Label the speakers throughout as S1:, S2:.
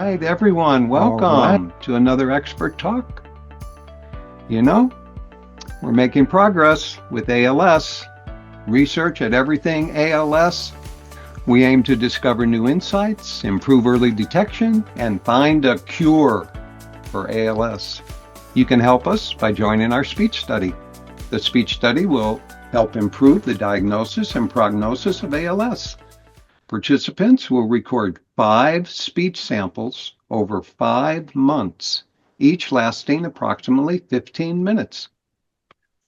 S1: right, everyone, welcome to another expert talk. You know, we're making progress with ALS. Research at EverythingALS. We aim to discover new insights, improve early detection, and find a cure for ALS. You can help us by joining our speech study. The speech study will help improve the diagnosis and prognosis of ALS. Participants will record 5 speech samples over 5 months, each lasting approximately 15 minutes.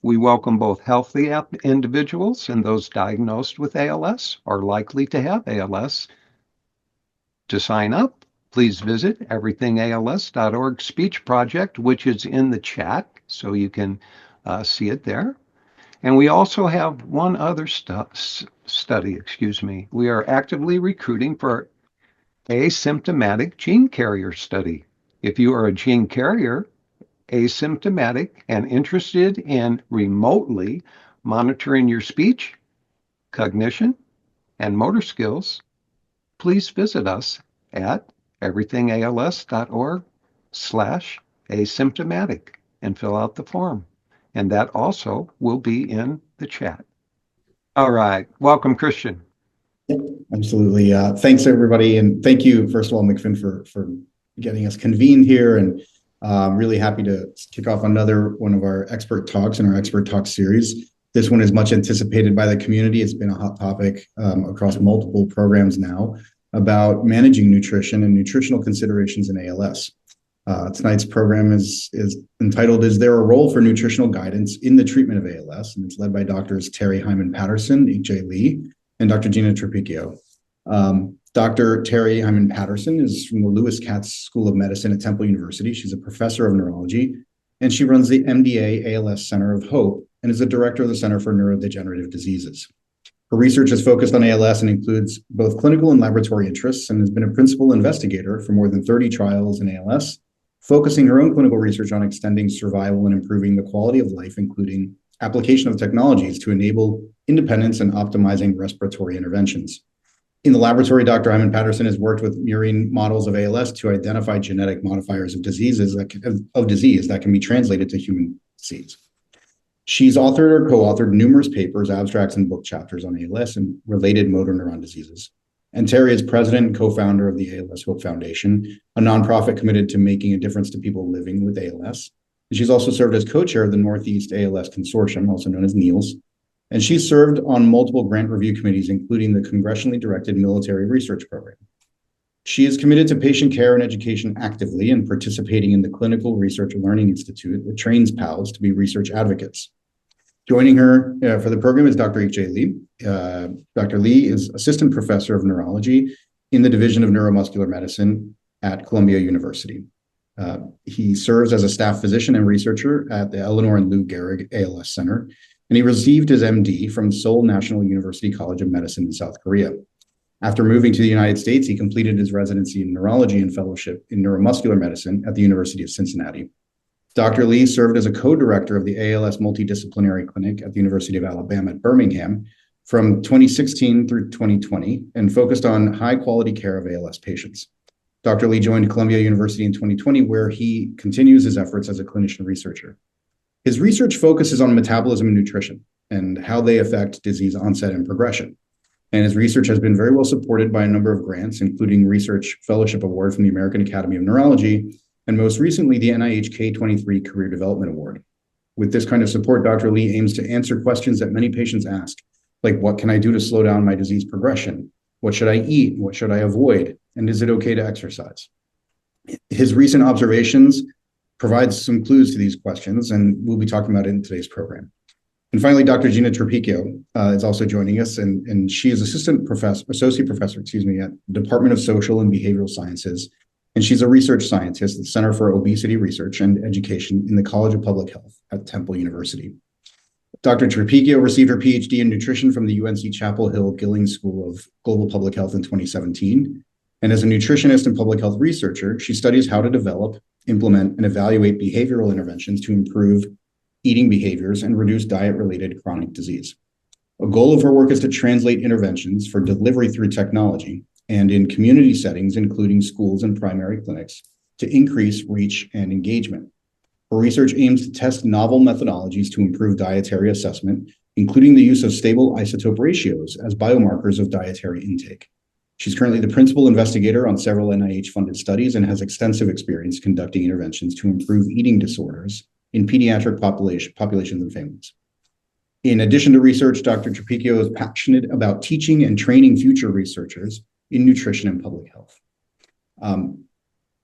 S1: We welcome both healthy individuals and those diagnosed with ALS or likely to have ALS. To sign up, please visit everythingals.org speech project, which is in the chat, so you can see it there. And we also have one other study. We are actively recruiting for asymptomatic gene carrier study. If you are a gene carrier, asymptomatic, and interested in remotely monitoring your speech, cognition, and motor skills, please visit us at everythingals.org/asymptomatic and fill out the form. And that also will be in the chat. All right. Welcome, Christian.
S2: Yep, absolutely. Thanks, everybody. And thank you, first of all, McFinn, for getting us convened here. And really happy to kick off another one of our expert talks in our expert talk series. This one is much anticipated by the community. It's been a hot topic across multiple programs now about managing nutrition and nutritional considerations in ALS. Tonight's program is entitled, Is There a Role for Nutritional Guidance in the Treatment of ALS? And it's led by Drs. Terry Heiman-Patterson, Ikjae Lee, and Dr. Gina Tripicchio. Dr. Terry Heiman-Patterson is from the Lewis Katz School of Medicine at Temple University. She's a professor of neurology, and she runs the MDA ALS Center of Hope and is the director of the Center for Neurodegenerative Diseases. Her research is focused on ALS and includes both clinical and laboratory interests, and has been a principal investigator for more than 30 trials in ALS, focusing her own clinical research on extending survival and improving the quality of life, including application of technologies to enable independence and optimizing respiratory interventions. In the laboratory, Dr. Heiman-Patterson has worked with murine models of ALS to identify genetic modifiers of disease that can be translated to human disease. She's authored or co-authored numerous papers, abstracts, and book chapters on ALS and related motor neuron diseases. And Terry is president and co-founder of the ALS Hope Foundation, a nonprofit committed to making a difference to people living with ALS. And she's also served as co-chair of the Northeast ALS Consortium, also known as NEALS. And she's served on multiple grant review committees, including the congressionally directed military research program. She is committed to patient care and education actively and participating in the Clinical Research Learning Institute that trains PALs to be research advocates. Joining her for the program is Dr. Ikjae Lee. Dr. Lee is assistant professor of neurology in the Division of Neuromuscular Medicine at Columbia University. He serves as a staff physician and researcher at the Eleanor and Lou Gehrig ALS Center, and he received his MD from Seoul National University College of Medicine in South Korea. After moving to the United States, he completed his residency in neurology and fellowship in neuromuscular medicine at the University of Cincinnati. Dr. Lee served as a co-director of the ALS Multidisciplinary Clinic at the University of Alabama at Birmingham from 2016 through 2020 and focused on high-quality care of ALS patients. Dr. Lee joined Columbia University in 2020, where he continues his efforts as a clinician researcher. His research focuses on metabolism and nutrition and how they affect disease onset and progression. And his research has been very well supported by a number of grants, including Research Fellowship Award from the American Academy of Neurology, and most recently, the NIH K23 Career Development Award. With this kind of support, Dr. Lee aims to answer questions that many patients ask, like what can I do to slow down my disease progression? What should I eat? What should I avoid? And is it okay to exercise? His recent observations provide some clues to these questions, and we'll be talking about it in today's program. And finally, Dr. Gina Tripicchio is also joining us, and she is associate professor at the Department of Social and Behavioral Sciences. And she's a research scientist at the Center for Obesity Research and Education in the College of Public Health at Temple University. Dr. Tripicchio received her PhD in nutrition from the UNC Chapel Hill Gillings School of Global Public Health in 2017. And as a nutritionist and public health researcher, she studies how to develop, implement, and evaluate behavioral interventions to improve eating behaviors and reduce diet-related chronic disease. A goal of her work is to translate interventions for delivery through technology and in community settings, including schools and primary clinics, to increase reach and engagement. Her research aims to test novel methodologies to improve dietary assessment, including the use of stable isotope ratios as biomarkers of dietary intake. She's currently the principal investigator on several NIH-funded studies and has extensive experience conducting interventions to improve eating disorders in pediatric populations and families. In addition to research, Dr. Tripicchio is passionate about teaching and training future researchers in nutrition and public health.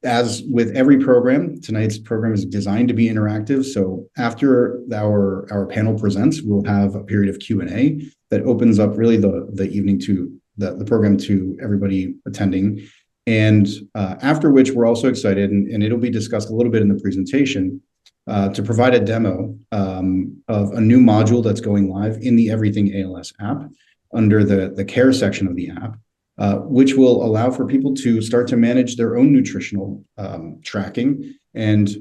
S2: As with every program, tonight's program is designed to be interactive. So after our panel presents, we'll have a period of Q&A that opens up really the evening to the program to everybody attending. And after which we're also excited, and it'll be discussed a little bit in the presentation, to provide a demo of a new module that's going live in the EverythingALS app under the care section of the app, which will allow for people to start to manage their own nutritional tracking and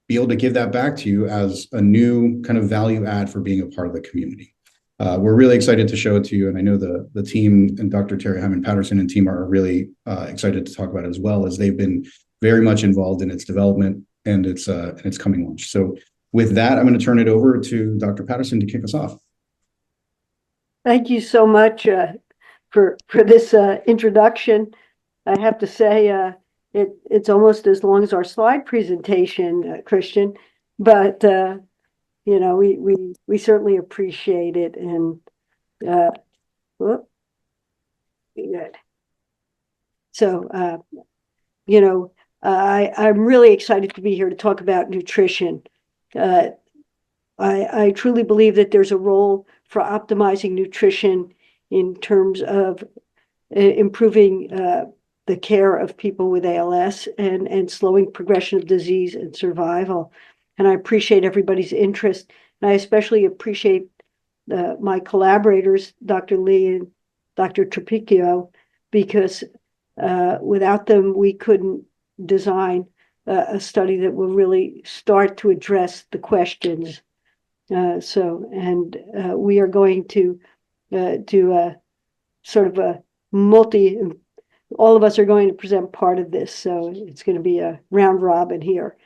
S2: be able to give that back to you as a new kind of value add for being a part of the community. We're really excited to show it to you, and I know the team and Dr. Terry Heiman-Patterson and team are really excited to talk about it as well, as they've been very much involved in its development and its coming launch. So with that, I'm going to turn it over to Dr. Patterson to kick us off.
S3: Thank you so much for this introduction. I have to say it's almost as long as our slide presentation, Christian, but you know, we certainly appreciate it. And good. So you know, I'm really excited to be here to talk about nutrition. I truly believe that there's a role for optimizing nutrition in terms of improving the care of people with ALS and slowing progression of disease and survival. And I appreciate everybody's interest. And I especially appreciate my collaborators, Dr. Lee and Dr. Tripicchio, because without them, we couldn't design a study that will really start to address the questions. We are going to do a sort of a all of us are going to present part of this, so it's going to be a round robin here.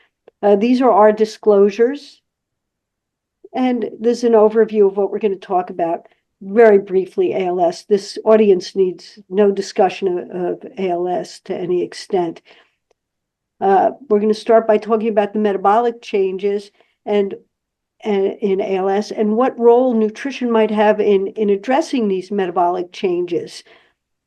S3: These are our disclosures, and there's an overview of what we're going to talk about. Very briefly, ALS. This audience needs no discussion of ALS to any extent. We're going to start by talking about the metabolic changes and in ALS and what role nutrition might have in addressing these metabolic changes.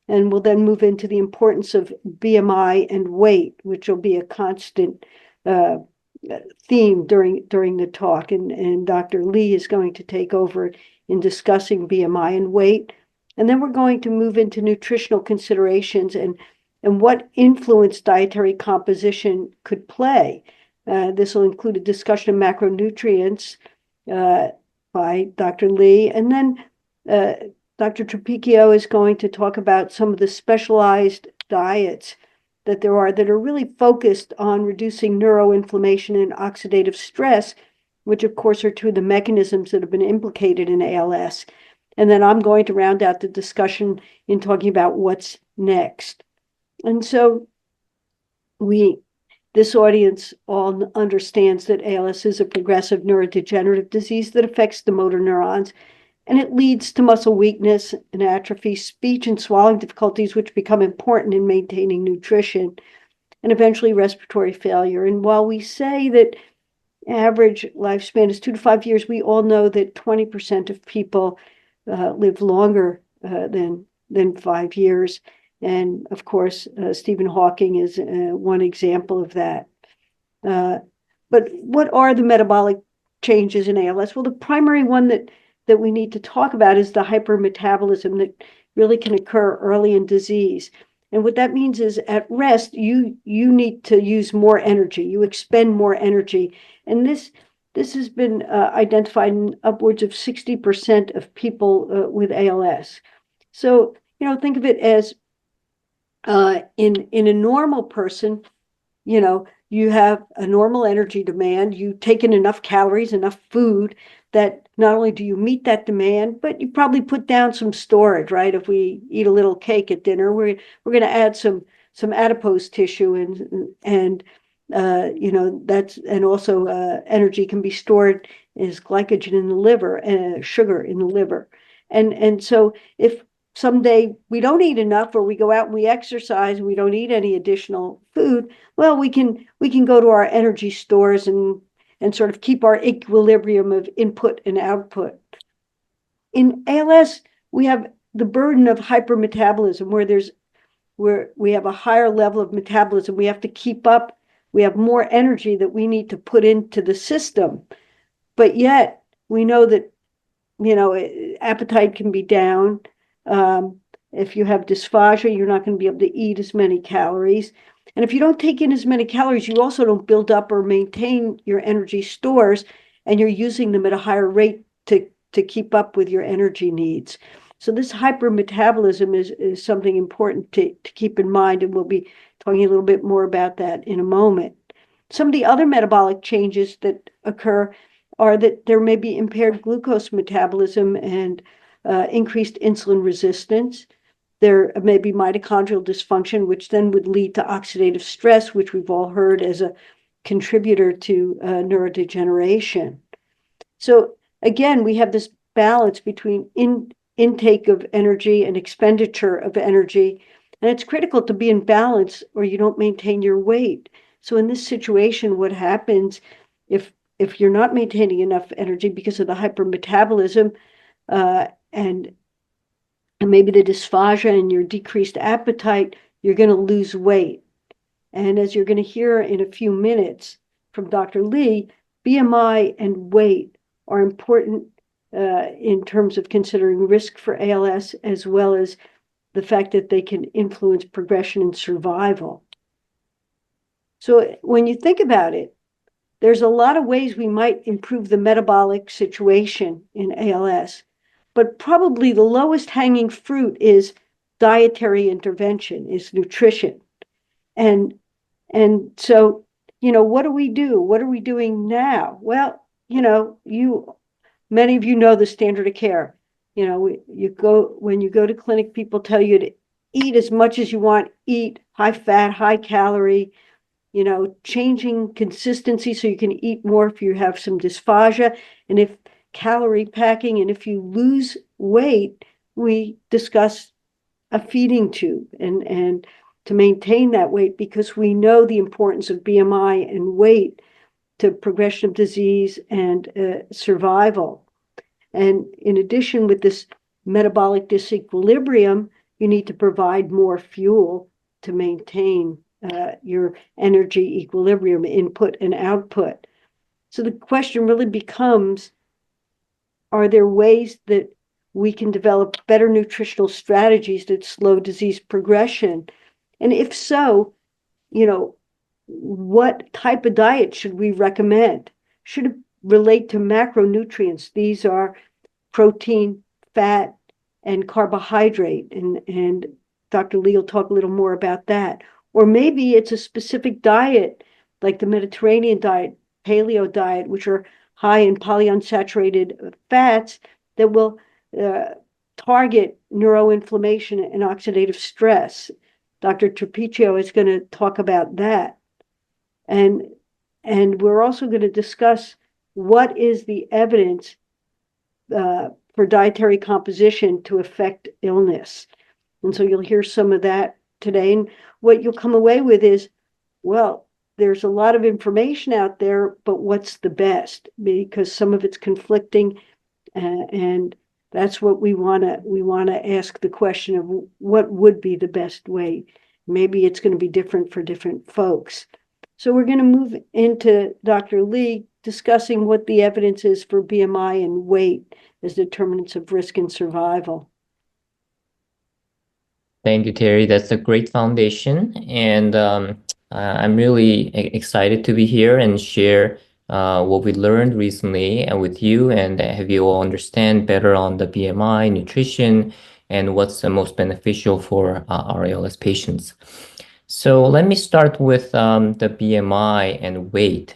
S3: And we'll then move into the importance of BMI and weight, which will be a constant theme during the talk. And Dr. Lee is going to take over in discussing BMI and weight. And then we're going to move into nutritional considerations and what influence dietary composition could play. This will include a discussion of macronutrients by Dr. Lee. And then Dr. Tripicchio is going to talk about some of the specialized diets that there are that are really focused on reducing neuroinflammation and oxidative stress, which of course are two of the mechanisms that have been implicated in ALS. And then I'm going to round out the discussion in talking about what's next. And so this audience all understands that ALS is a progressive neurodegenerative disease that affects the motor neurons, and it leads to muscle weakness and atrophy, speech and swallowing difficulties, which become important in maintaining nutrition, and eventually respiratory failure. And while we say that average lifespan is 2 to 5 years, we all know that 20% of people live longer than 5 years. And of course, Stephen Hawking is one example of that. But what are the metabolic changes in ALS? Well, the primary one that we need to talk about is the hypermetabolism that really can occur early in disease. And what that means is at rest, you need to use more energy. You expend more energy. And this has been identified in upwards of 60% of people with ALS. So, think of it as in a normal person, you have a normal energy demand. You take in enough calories, enough food that not only do you meet that demand, but you probably put down some storage, right? If we eat a little cake at dinner, we're going to add some adipose tissue, and that's, and also energy can be stored as glycogen in the liver and sugar in the liver. And so if someday we don't eat enough, or we go out and we exercise and we don't eat any additional food, well, we can go to our energy stores and sort of keep our equilibrium of input and output. In ALS, we have the burden of hypermetabolism, where we have a higher level of metabolism. We have to keep up. We have more energy that we need to put into the system. But yet we know that, appetite can be down. If you have dysphagia, you're not going to be able to eat as many calories. And if you don't take in as many calories, you also don't build up or maintain your energy stores, and you're using them at a higher rate to keep up with your energy needs. So this hypermetabolism is something important to keep in mind, and we'll be talking a little bit more about that in a moment. Some of the other metabolic changes that occur are that there may be impaired glucose metabolism and increased insulin resistance. There may be mitochondrial dysfunction, which then would lead to oxidative stress, which we've all heard as a contributor to neurodegeneration. So again, we have this balance between intake of energy and expenditure of energy, and it's critical to be in balance or you don't maintain your weight. So in this situation, what happens if you're not maintaining enough energy because of the hypermetabolism and maybe the dysphagia and your decreased appetite, you're going to lose weight. And as you're going to hear in a few minutes from Dr. Lee, BMI and weight are important in terms of considering risk for ALS, as well as the fact that they can influence progression and survival. So when you think about it, there's a lot of ways we might improve the metabolic situation in ALS, but probably the lowest hanging fruit is dietary intervention, is nutrition. And so, what do we do? What are we doing now? Well, many of you know the standard of care. When you go to clinic, people tell you to eat as much as you want, eat high fat, high calorie, changing consistency so you can eat more if you have some dysphagia, and if calorie packing, and if you lose weight, we discuss a feeding tube and to maintain that weight, because we know the importance of BMI and weight to progression of disease and survival. And in addition, with this metabolic disequilibrium, you need to provide more fuel to maintain your energy equilibrium, input and output. So the question really becomes, are there ways that we can develop better nutritional strategies that slow disease progression? And if so, what type of diet should we recommend? Should it relate to macronutrients? These are protein, fat, and carbohydrate. And Dr. Lee will talk a little more about that. Or maybe it's a specific diet, like the Mediterranean diet, paleo diet, which are high in polyunsaturated fats that will target neuroinflammation and oxidative stress. Dr. Tripicchio is going to talk about that. And we're also going to discuss what is the evidence for dietary composition to affect illness. And so you'll hear some of that today. And what you'll come away with is, well, there's a lot of information out there, but what's the best? Because some of it's conflicting, and that's what we want to ask the question of what would be the best way. Maybe it's going to be different for different folks. So we're going to move into Dr. Lee discussing what the evidence is for BMI and weight as determinants of risk and survival.
S4: Thank you, Terry. That's a great foundation. And I'm really excited to be here and share what we learned recently with you, and have you all understand better on the BMI, nutrition, and what's the most beneficial for our ALS patients. So let me start with the BMI and weight.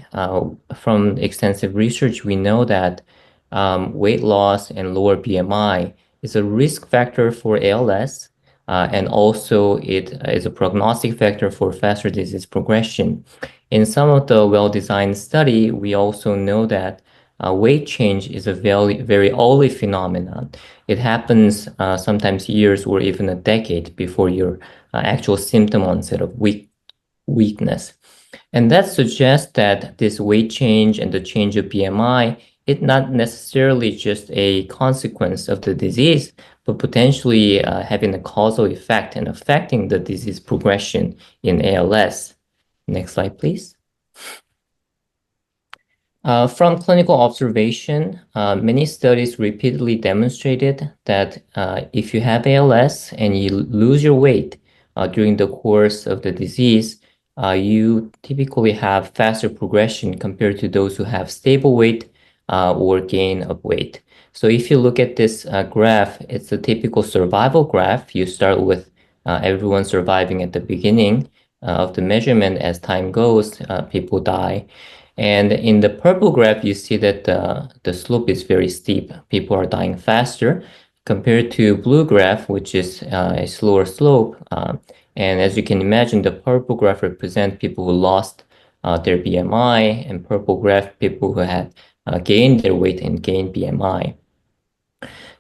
S4: From extensive research, we know that weight loss and lower BMI is a risk factor for ALS, and also it is a prognostic factor for faster disease progression. In some of the well-designed study, we also know that weight change is a very, very early phenomenon. It happens sometimes years or even a decade before your actual symptom onset of weakness. And that suggests that this weight change and the change of BMI is not necessarily just a consequence of the disease, but potentially having a causal effect and affecting the disease progression in ALS. Next slide, please. From clinical observation, many studies repeatedly demonstrated that if you have ALS and you lose your weight during the course of the disease, you typically have faster progression compared to those who have stable weight or gain of weight. So if you look at this graph, it's a typical survival graph. You start with everyone surviving at the beginning of the measurement. As time goes, people die. And in the purple graph, you see that the slope is very steep. People are dying faster compared to blue graph, which is a slower slope. And as you can imagine, the purple graph represents people who lost their BMI, and purple graph, people who had gained their weight and gained BMI.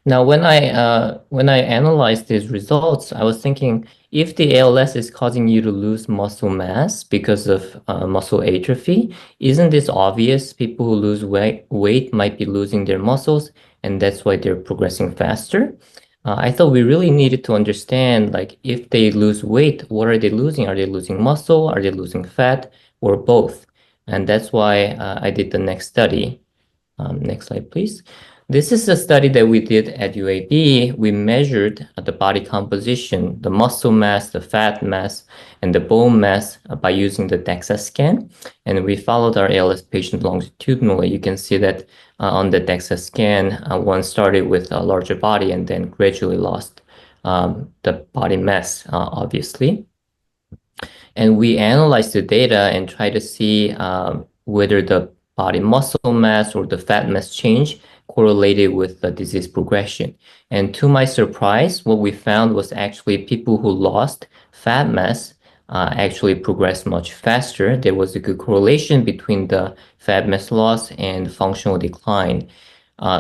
S4: Now, when I analyzed these results, I was thinking, if the ALS is causing you to lose muscle mass because of muscle atrophy, isn't this obvious? People who lose weight might be losing their muscles, and that's why they're progressing faster. I thought we really needed to understand, like, if they lose weight, what are they losing? Are they losing muscle? Are they losing fat? Or both? And that's why I did the next study. Next slide, please. This is a study that we did at UAB. We measured the body composition, the muscle mass, the fat mass, and the bone mass by using the DEXA scan. And we followed our ALS patient longitudinally. You can see that on the DEXA scan, one started with a larger body and then gradually lost the body mass, obviously. And we analyzed the data and tried to see whether the body muscle mass or the fat mass change correlated with the disease progression. And to my surprise, what we found was actually people who lost fat mass actually progressed much faster. There was a good correlation between the fat mass loss and functional decline.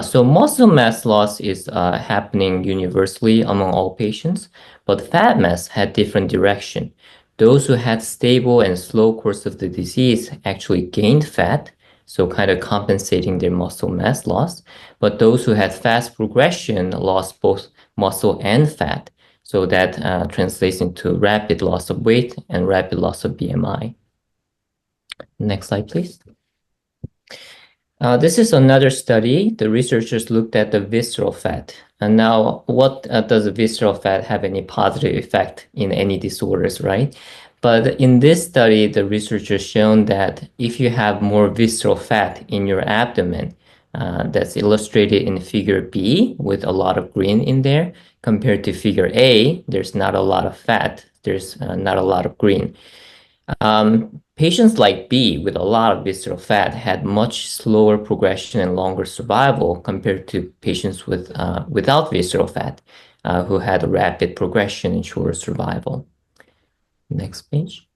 S4: So muscle mass loss is happening universally among all patients, but fat mass had different direction. Those who had stable and slow course of the disease actually gained fat, so kind of compensating their muscle mass loss. But those who had fast progression lost both muscle and fat. So that translates into rapid loss of weight and rapid loss of BMI. Next slide, please. This is another study. The researchers looked at the visceral fat. And now, what does the visceral fat have any positive effect in any disorders, right? But in this study, the researchers shown that if you have more visceral fat in your abdomen, that's illustrated in figure B with a lot of green in there, compared to figure A, there's not a lot of fat, there's not a lot of green. Patients like B with a lot of visceral fat had much slower progression and longer survival compared to patients with without visceral fat, who had a rapid progression and shorter survival. Next page.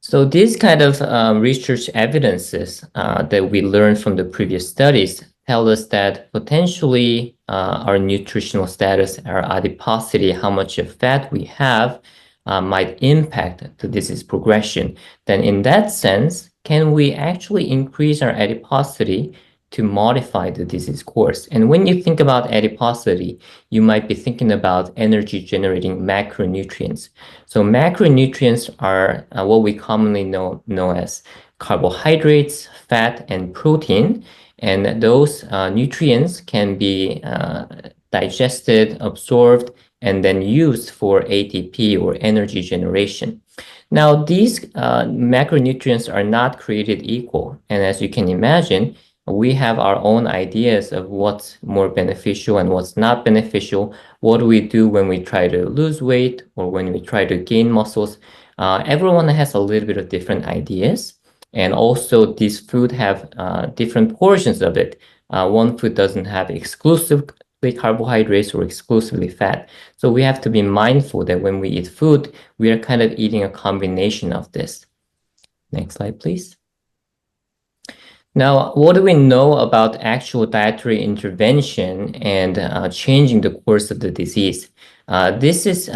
S4: So these kind of research evidences that we learned from the previous studies tell us that potentially our nutritional status, our adiposity, how much of fat we have, might impact the disease progression. Then in that sense, can we actually increase our adiposity to modify the disease course? And when you think about adiposity, you might be thinking about energy generating macronutrients. So macronutrients are what we commonly know as carbohydrates, fat, and protein. And those nutrients can be digested, absorbed, and then used for ATP or energy generation. Now, these macronutrients are not created equal. And as you can imagine, we have our own ideas of what's more beneficial and what's not beneficial. What do we do when we try to lose weight or when we try to gain muscles? Everyone has a little bit of different ideas. And also these food have different portions of it. One food doesn't have exclusively carbohydrates or exclusively fat. So we have to be mindful that when we eat food, we are kind of eating a combination of this. Next slide, please. Now, what do we know about actual dietary intervention and changing the course of the disease? This is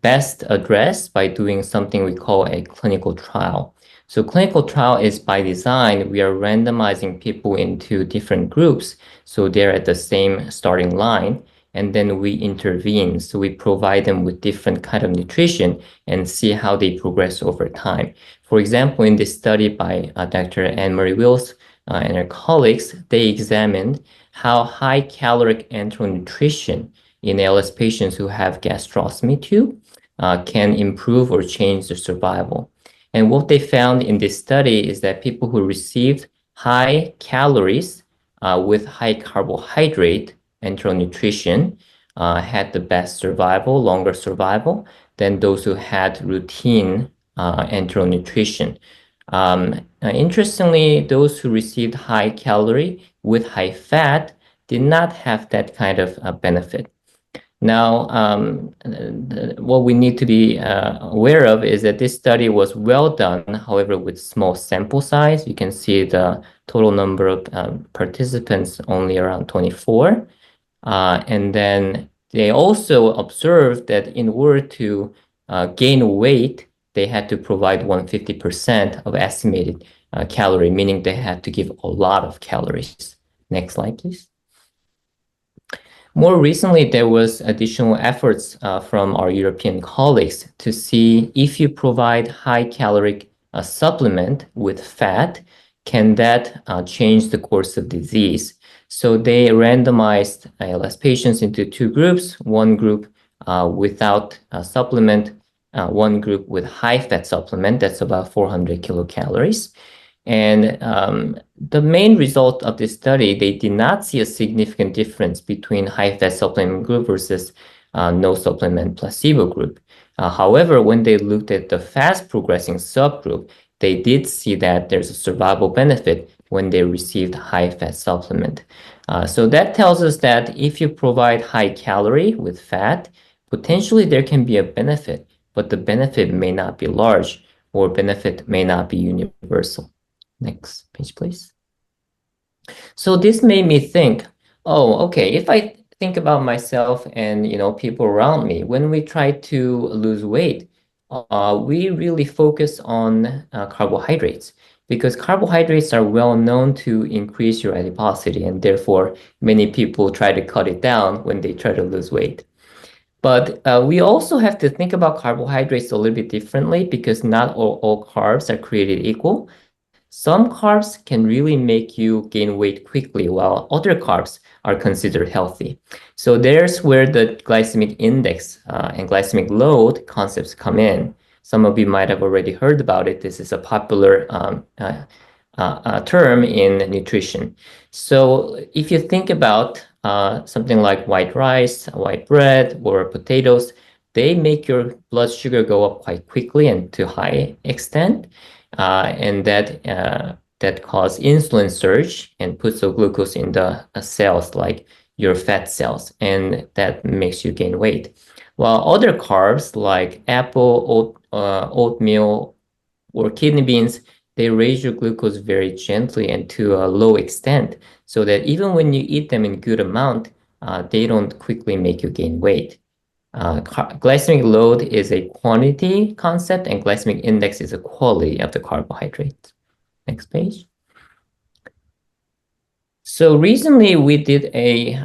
S4: best addressed by doing something we call a clinical trial. So clinical trial is by design, we are randomizing people into different groups. So they're at the same starting line, and then we intervene. So we provide them with different kind of nutrition and see how they progress over time. For example, in this study by Dr. Anne-Marie Wills and her colleagues, they examined how high caloric enteral nutrition in ALS patients who have gastrostomy tube can improve or change their survival. And what they found in this study is that people who received high calories with high carbohydrate enteral nutrition had the best survival, longer survival than those who had routine enteral nutrition. Interestingly, those who received high calorie with high fat did not have that kind of benefit. Now, what we need to be aware of is that this study was well done, however, with small sample size. You can see the total number of participants only around 24. And then they also observed that in order to gain weight, they had to provide 150% of estimated calorie, meaning they had to give a lot of calories. Next slide, please. More recently, there was additional efforts from our European colleagues to see if you provide high caloric supplement with fat, can that change the course of disease? So they randomized ALS patients into two groups, one group without a supplement, one group with high fat supplement, that's about 400 kilocalories. And the main result of this study, they did not see a significant difference between high fat supplement group versus no supplement placebo group. However, when they looked at the fast progressing subgroup, they did see that there's a survival benefit when they received high fat supplement. So that tells us that if you provide high calorie with fat, potentially there can be a benefit, but the benefit may not be large or benefit may not be universal. Next page, please. So this made me think, oh, okay, if I think about myself and people around me, when we try to lose weight, we really focus on carbohydrates because carbohydrates are well known to increase your adiposity, and therefore many people try to cut it down when they try to lose weight. But we also have to think about carbohydrates a little bit differently because not all carbs are created equal. Some carbs can really make you gain weight quickly, while other carbs are considered healthy. So there's where the glycemic index and glycemic load concepts come in. Some of you might have already heard about it. This is a popular term in nutrition. So if you think about something like white rice, white bread, or potatoes, they make your blood sugar go up quite quickly and to high extent. And that causes insulin surge and puts the glucose in the cells like your fat cells, and that makes you gain weight. While other carbs like apple, oatmeal, or kidney beans, they raise your glucose very gently and to a low extent, so that even when you eat them in good amount, they don't quickly make you gain weight. Glycemic load is a quantity concept, and glycemic index is a quality of the carbohydrate. Next page. So recently we did a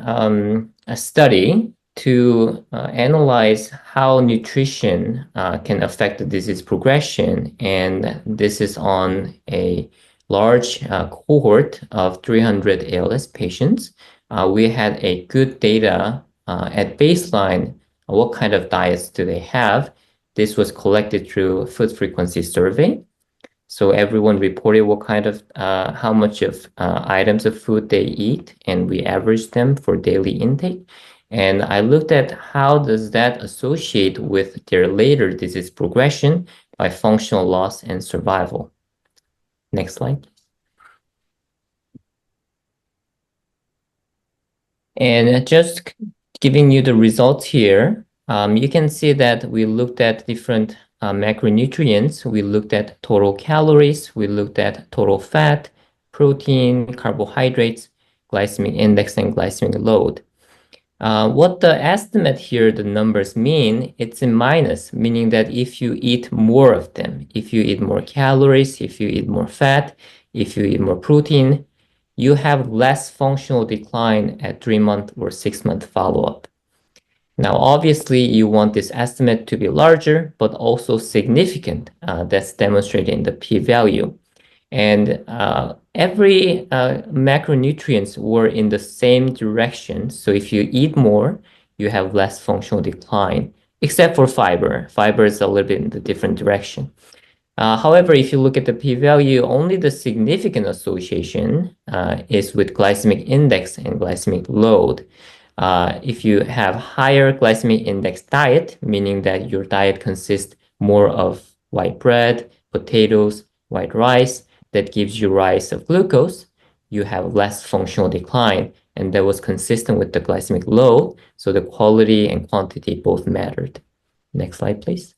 S4: study to analyze how nutrition can affect the disease progression, and this is on a large cohort of 300 ALS patients. We had a good data at baseline. What kind of diets do they have? This was collected through food frequency survey. So everyone reported what kind of, how much of items of food they eat, and we averaged them for daily intake. And I looked at how does that associate with their later disease progression by functional loss and survival. Next slide. And just giving you the results here, you can see that we looked at different macronutrients. We looked at total calories, we looked at total fat, protein, carbohydrates, glycemic index, and glycemic load. What the estimate here, the numbers mean, it's in minus, meaning that if you eat more of them, if you eat more calories, if you eat more fat, if you eat more protein, you have less functional decline at 3-month or 6-month follow-up. Now, obviously, you want this estimate to be larger, but also significant. That's demonstrated in the p-value. And every macronutrients were in the same direction. So if you eat more, you have less functional decline, except for fiber. Fiber is a little bit in the different direction. However, if you look at the p-value, only the significant association is with glycemic index and glycemic load. If you have higher glycemic index diet, meaning that your diet consists more of white bread, potatoes, white rice, that gives you rise of glucose, you have less functional decline. And that was consistent with the glycemic load. So the quality and quantity both mattered. Next slide, please.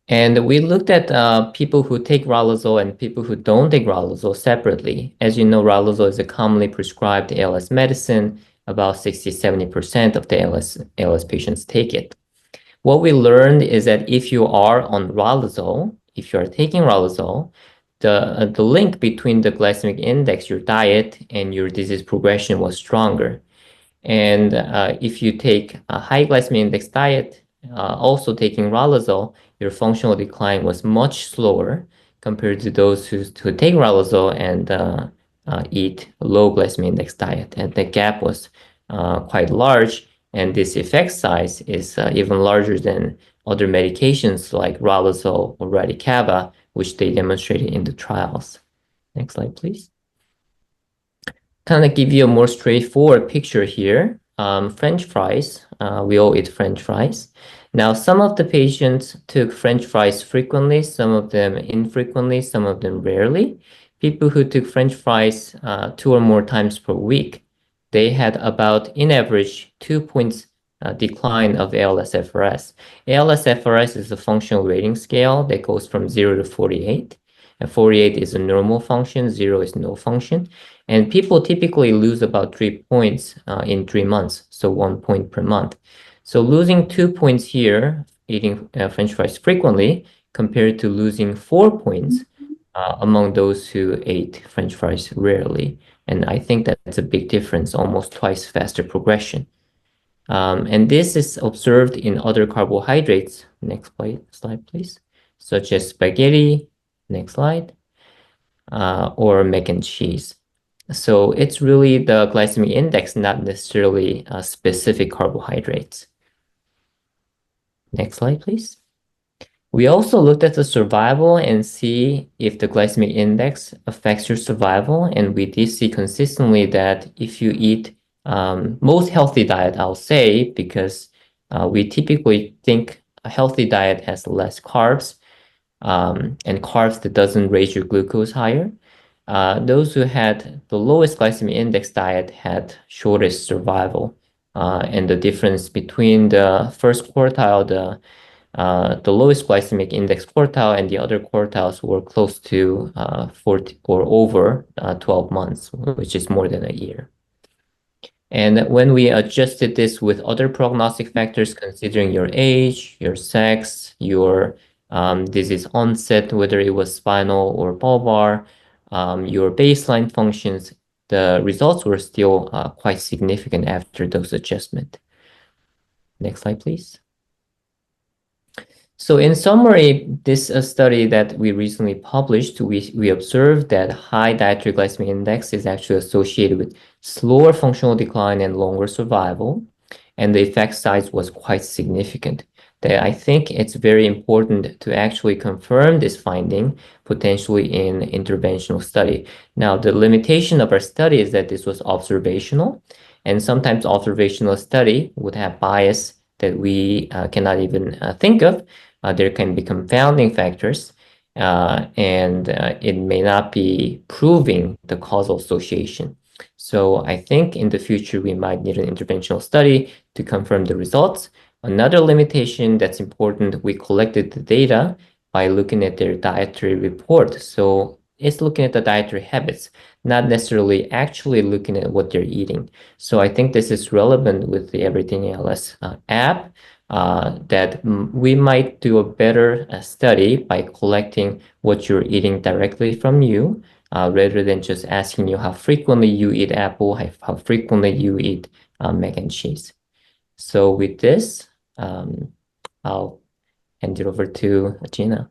S4: And we looked at people who take riluzole and people who don't take riluzole separately. As you know, riluzole is a commonly prescribed ALS medicine. About 60–70% of the ALS patients take it. What we learned is that if you are on riluzole, if you are taking riluzole, the link between the glycemic index, your diet, and your disease progression was stronger. And if you take a high glycemic index diet, also taking riluzole, your functional decline was much slower compared to those who take riluzole and eat a low glycemic index diet. And the gap was quite large. And this effect size is even larger than other medications like riluzole or radicava, which they demonstrated in the trials. Next slide, please. Kind of give you a more straightforward picture here. French fries, we all eat French fries. Now, some of the patients took French fries frequently, some of them infrequently, some of them rarely. People who took French fries 2 or more times per week, they had about, in average, 2 points decline of ALS-FRS. ALS-FRS is a functional rating scale that goes from 0 to 48. And 48 is a normal function, 0 is no function. And people typically lose about 3 points in 3 months, so 1 point per month. So losing 2 points here, eating French fries frequently, compared to losing 4 points among those who ate French fries rarely. And I think that's a big difference, almost twice faster progression. And this is observed in other carbohydrates. Next slide, please. Such as spaghetti, next slide, or mac and cheese. So it's really the glycemic index, not necessarily specific carbohydrates. Next slide, please. We also looked at the survival and see if the glycemic index affects your survival. And we did see consistently that if you eat most healthy diet, I'll say, because we typically think a healthy diet has less carbs and carbs that doesn't raise your glucose higher. Those who had the lowest glycemic index diet had shortest survival. And the difference between the first quartile, the lowest glycemic index quartile, and the other quartiles were close to 40 or over 12 months, which is more than a year. And when we adjusted this with other prognostic factors, considering your age, your sex, your disease onset, whether it was spinal or bulbar, your baseline functions, the results were still quite significant after dose adjustment. Next slide, please. So in summary, this study that we recently published, we observed that high dietary glycemic index is actually associated with slower functional decline and longer survival, and the effect size was quite significant. That I think it's very important to actually confirm this finding potentially in interventional study. Now, the limitation of our study is that this was observational, and sometimes observational study would have bias that we cannot even think of. There can be confounding factors. and it may not be proving the causal association. So I think in the future, we might need an interventional study to confirm the results. Another limitation that's important, we collected the data by looking at their dietary report. So it's looking at the dietary habits, not necessarily actually looking at what they're eating. So I think this is relevant with the EverythingALS app, that we might do a better study by collecting what you're eating directly from you, rather than just asking you how frequently you eat apple, how frequently you eat mac and cheese. So with this, I'll hand it over to Gina.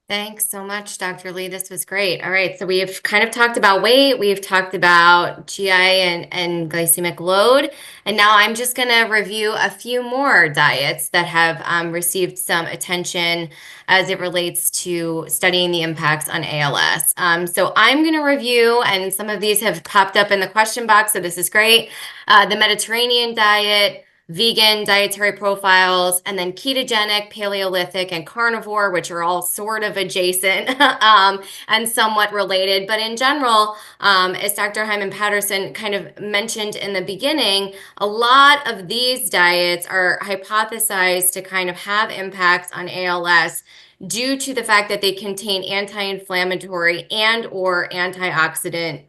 S5: Thanks so much, Dr. Lee. This was great. All right, so we have kind of talked about weight, we've talked about GI and glycemic load, and now I'm just going to review a few more diets that have received some attention as it relates to studying the impacts on ALS. So I'm going to review, and some of these have popped up in the question box, so this is great, the Mediterranean diet, vegan dietary profiles, and then ketogenic, Paleolithic, and carnivore, which are all sort of adjacent and somewhat related. But in general, as Dr. Heiman-Patterson kind of mentioned in the beginning, a lot of these diets are hypothesized to kind of have impacts on ALS due to the fact that they contain anti-inflammatory and or antioxidant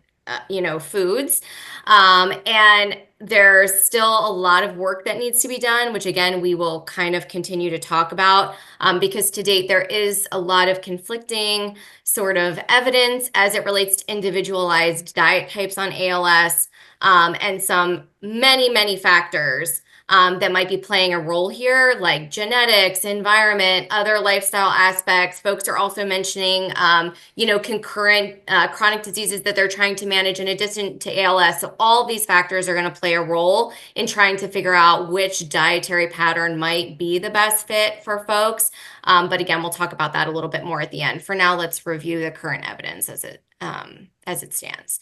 S5: foods. And there's still a lot of work that needs to be done, which again, we will kind of continue to talk about, because to date, there is a lot of conflicting sort of evidence as it relates to individualized diet types on ALS, and some many factors that might be playing a role here, like genetics, environment, other lifestyle aspects. Folks are also mentioning, concurrent chronic diseases that they're trying to manage in addition to ALS. So all these factors are going to play a role in trying to figure out which dietary pattern might be the best fit for folks. But again, we'll talk about that a little bit more at the end. For now, let's review the current evidence as it stands.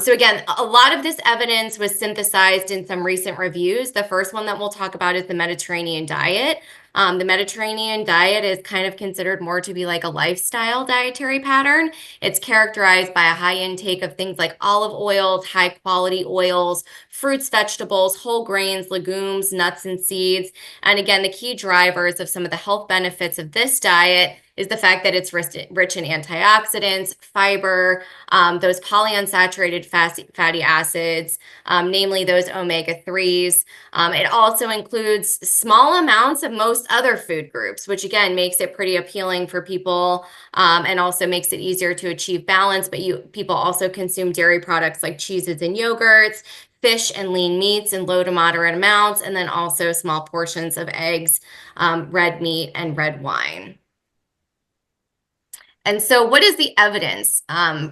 S5: So again, a lot of this evidence was synthesized in some recent reviews. The first one that we'll talk about is the Mediterranean diet. The Mediterranean diet is kind of considered more to be like a lifestyle dietary pattern. It's characterized by a high intake of things like olive oils, high quality oils, fruits, vegetables, whole grains, legumes, nuts, and seeds. And again, the key drivers of some of the health benefits of this diet is the fact that it's rich in antioxidants, fiber, those polyunsaturated fatty acids, namely those omega-3s. It also includes small amounts of most other food groups, which again makes it pretty appealing for people, and also makes it easier to achieve balance. But people also consume dairy products like cheeses and yogurts, fish and lean meats in low to moderate amounts, and then also small portions of eggs, red meat, and red wine. And so what is the evidence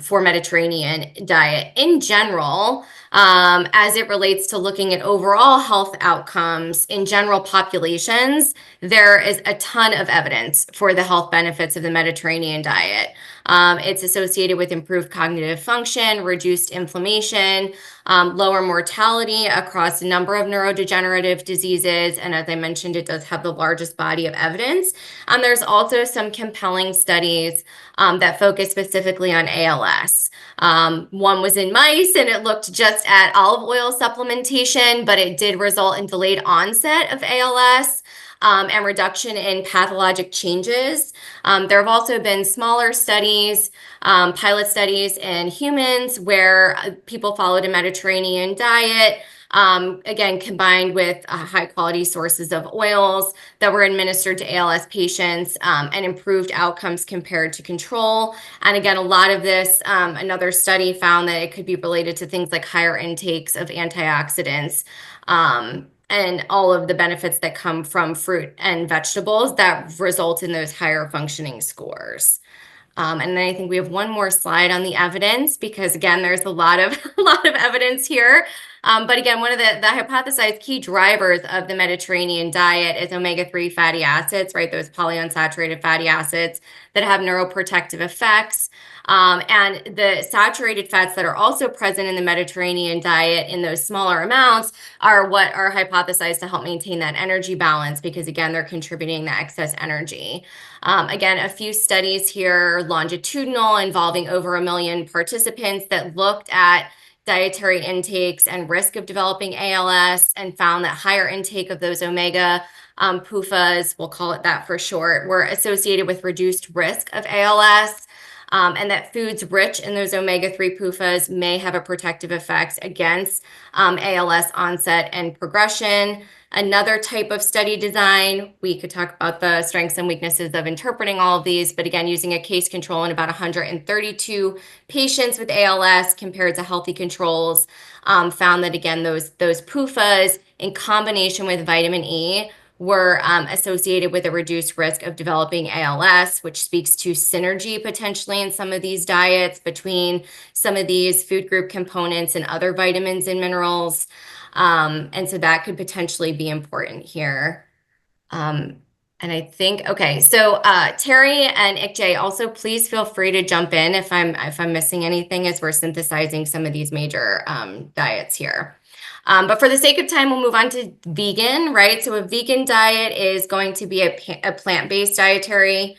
S5: for Mediterranean diet in general, as it relates to looking at overall health outcomes in general populations? There is a ton of evidence for the health benefits of the Mediterranean diet. It's associated with improved cognitive function, reduced inflammation, lower mortality across a number of neurodegenerative diseases. And as I mentioned, it does have the largest body of evidence. There's also some compelling studies that focus specifically on ALS. One was in mice, and it looked just at olive oil supplementation, but it did result in delayed onset of ALS. And reduction in pathologic changes. There have also been smaller studies, pilot studies in humans where people followed a Mediterranean diet, again, combined with high quality sources of oils that were administered to ALS patients, and improved outcomes compared to control. And again, a lot of this, another study found that it could be related to things like higher intakes of antioxidants, and all of the benefits that come from fruit and vegetables that result in those higher functioning scores. And then I think we have one more slide on the evidence, because again, there's a lot of evidence here. But again, one of the hypothesized key drivers of the Mediterranean diet is omega-3 fatty acids, right? Those polyunsaturated fatty acids that have neuroprotective effects. And the saturated fats that are also present in the Mediterranean diet in those smaller amounts are what are hypothesized to help maintain that energy balance, because again, they're contributing the excess energy. Again, a few studies here, longitudinal, involving over 1 million participants that looked at dietary intakes and risk of developing ALS, and found that higher intake of those omega PUFAs, we'll call it that for short, were associated with reduced risk of ALS. And that foods rich in those omega-3 PUFAs may have a protective effect against ALS onset and progression. Another type of study design, we could talk about the strengths and weaknesses of interpreting all of these, but again, using a case control in about 132 patients with ALS compared to healthy controls, found that again, those PUFAs in combination with vitamin E were associated with a reduced risk of developing ALS, which speaks to synergy potentially in some of these diets between some of these food group components and other vitamins and minerals. And so that could potentially be important here. And I think, okay, so Terry and Ikjae, also please feel free to jump in if I'm missing anything as we're synthesizing some of these major diets here. But for the sake of time, we'll move on to vegan, right? So a vegan diet is going to be a plant-based dietary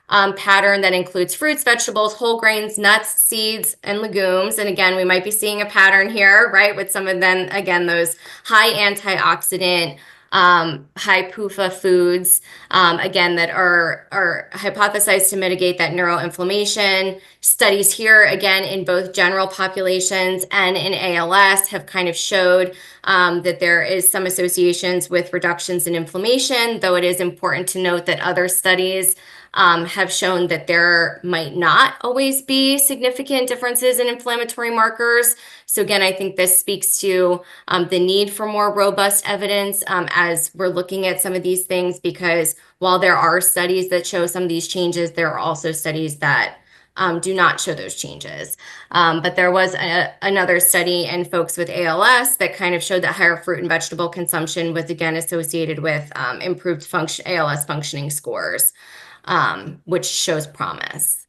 S5: pattern that includes fruits, vegetables, whole grains, nuts, seeds, and legumes. And again, we might be seeing a pattern here, right? With some of them, again, those high antioxidant, high PUFA foods, again, that are hypothesized to mitigate that neuroinflammation. Studies here, again, in both general populations and in ALS have kind of showed that there is some associations with reductions in inflammation, though it is important to note that other studies have shown that there might not always be significant differences in inflammatory markers. So again, I think this speaks to the need for more robust evidence as we're looking at some of these things, because while there are studies that show some of these changes, there are also studies that do not show those changes. But there was another study in folks with ALS that kind of showed that higher fruit and vegetable consumption was again associated with improved ALS functioning scores, which shows promise.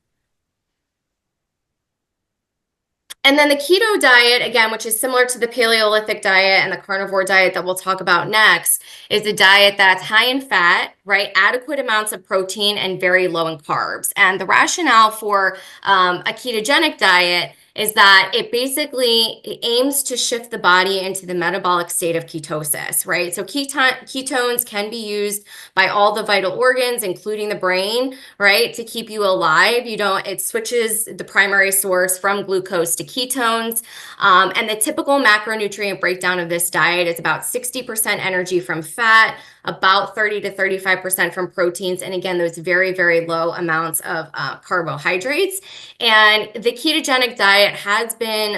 S5: And then the keto diet, again, which is similar to the Paleolithic diet and the carnivore diet that we'll talk about next, is a diet that's high in fat, right? Adequate amounts of protein and very low in carbs. And the rationale for a ketogenic diet is that it basically aims to shift the body into the metabolic state of ketosis, right? So ketones can be used by all the vital organs, including the brain, right, to keep you alive. It switches the primary source from glucose to ketones. And the typical macronutrient breakdown of this diet is about 60% energy from fat, about 30 to 35% from proteins, and again, those very, very low amounts of carbohydrates. And the ketogenic diet has been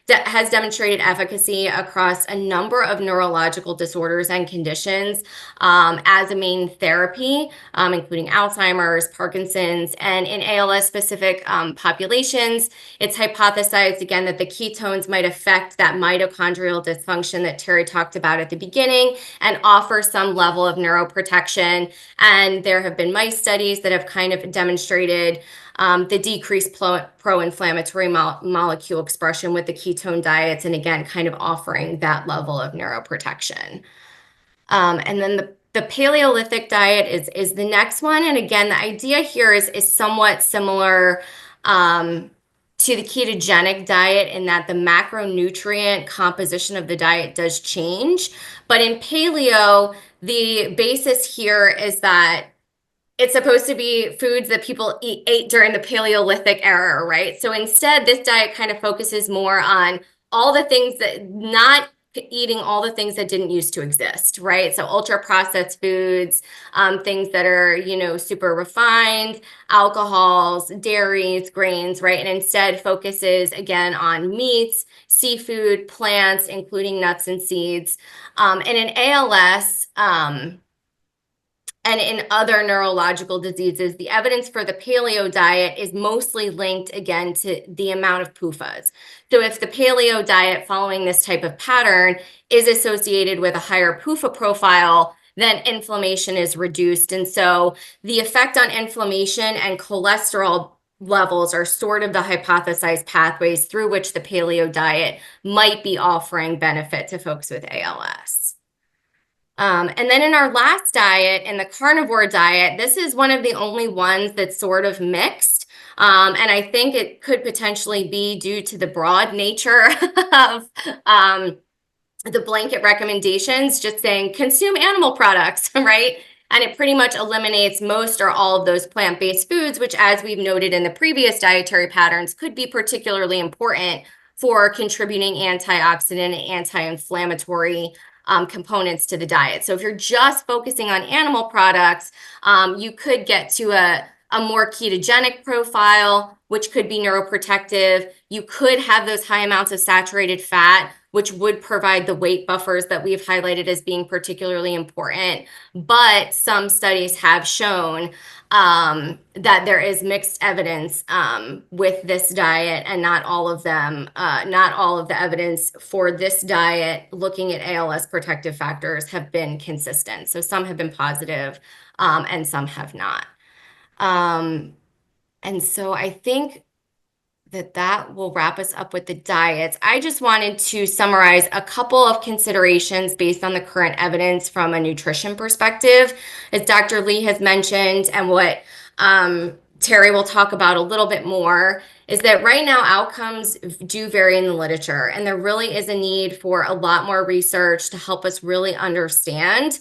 S5: has demonstrated efficacy across a number of neurological disorders and conditions as a main therapy, including Alzheimer's, Parkinson's, and in ALS-specific populations, it's hypothesized again that the ketones might affect that mitochondrial dysfunction that Terry talked about at the beginning and offer some level of neuroprotection. And there have been mice studies that have kind of demonstrated the decreased pro-inflammatory molecule expression with the ketone diets, and again, kind of offering that level of neuroprotection. And then the Paleolithic diet is the next one. And again, the idea here is somewhat similar to the ketogenic diet in that the macronutrient composition of the diet does change. But in paleo, the basis here is that it's supposed to be foods that people ate during the Paleolithic era, right? So instead, this diet kind of focuses more on all the things that, not eating all the things that didn't used to exist, right? So ultra processed foods, things that are, super refined, alcohols, dairies, grains, right? And instead focuses again on meats, seafood, plants, including nuts and seeds. And in ALS, and in other neurological diseases, the evidence for the paleo diet is mostly linked again to the amount of PUFAs. So if the paleo diet following this type of pattern is associated with a higher PUFA profile, then inflammation is reduced. And so the effect on inflammation and cholesterol levels are sort of the hypothesized pathways through which the paleo diet might be offering benefit to folks with ALS. And then in our last diet, in the carnivore diet, this is one of the only ones that's sort of mixed. And I think it could potentially be due to the broad nature of the blanket recommendations, just saying consume animal products, right? And it pretty much eliminates most or all of those plant-based foods, which, as we've noted in the previous dietary patterns, could be particularly important for contributing antioxidant and anti-inflammatory components to the diet. So if you're just focusing on animal products, you could get to a more ketogenic profile, which could be neuroprotective. You could have those high amounts of saturated fat, which would provide the weight buffers that we've highlighted as being particularly important. But some studies have shown that there is mixed evidence with this diet, and not all of the evidence for this diet looking at ALS protective factors have been consistent. So some have been positive and some have not. And so I think that will wrap us up with the diets. I just wanted to summarize a couple of considerations based on the current evidence from a nutrition perspective. As Dr. Lee has mentioned, and what Terry will talk about a little bit more, is that right now outcomes do vary in the literature, and there really is a need for a lot more research to help us really understand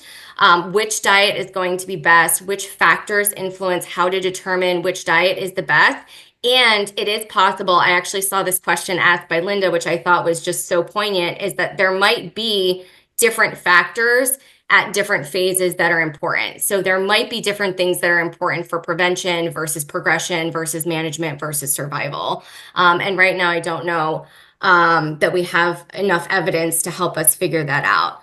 S5: which diet is going to be best, which factors influence how to determine which diet is the best. And it is possible, I actually saw this question asked by Linda, which I thought was just so poignant, is that there might be different factors at different phases that are important. So there might be different things that are important for prevention versus progression versus management versus survival. And right now, I don't know that we have enough evidence to help us figure that out.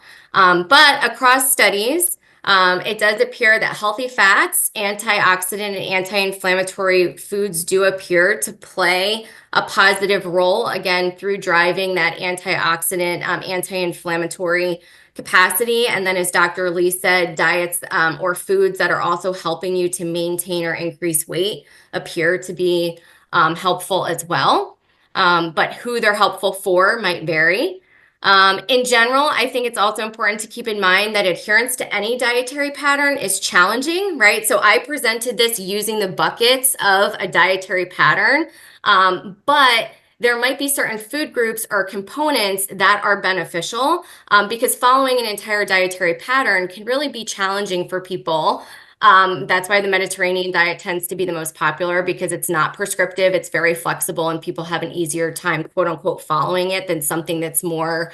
S5: But across studies, it does appear that healthy fats, antioxidant, and anti-inflammatory foods do appear to play a positive role, again, through driving that antioxidant, anti-inflammatory capacity. And then, as Dr. Lee said, diets or foods that are also helping you to maintain or increase weight appear to be helpful as well. But who they're helpful for might vary. In general, I think it's also important to keep in mind that adherence to any dietary pattern is challenging, right? So I presented this using the buckets of a dietary pattern, but there might be certain food groups or components that are beneficial because following an entire dietary pattern can really be challenging for people. That's why the Mediterranean diet tends to be the most popular, because it's not prescriptive, it's very flexible, and people have an easier time, quote unquote, following it than something that's more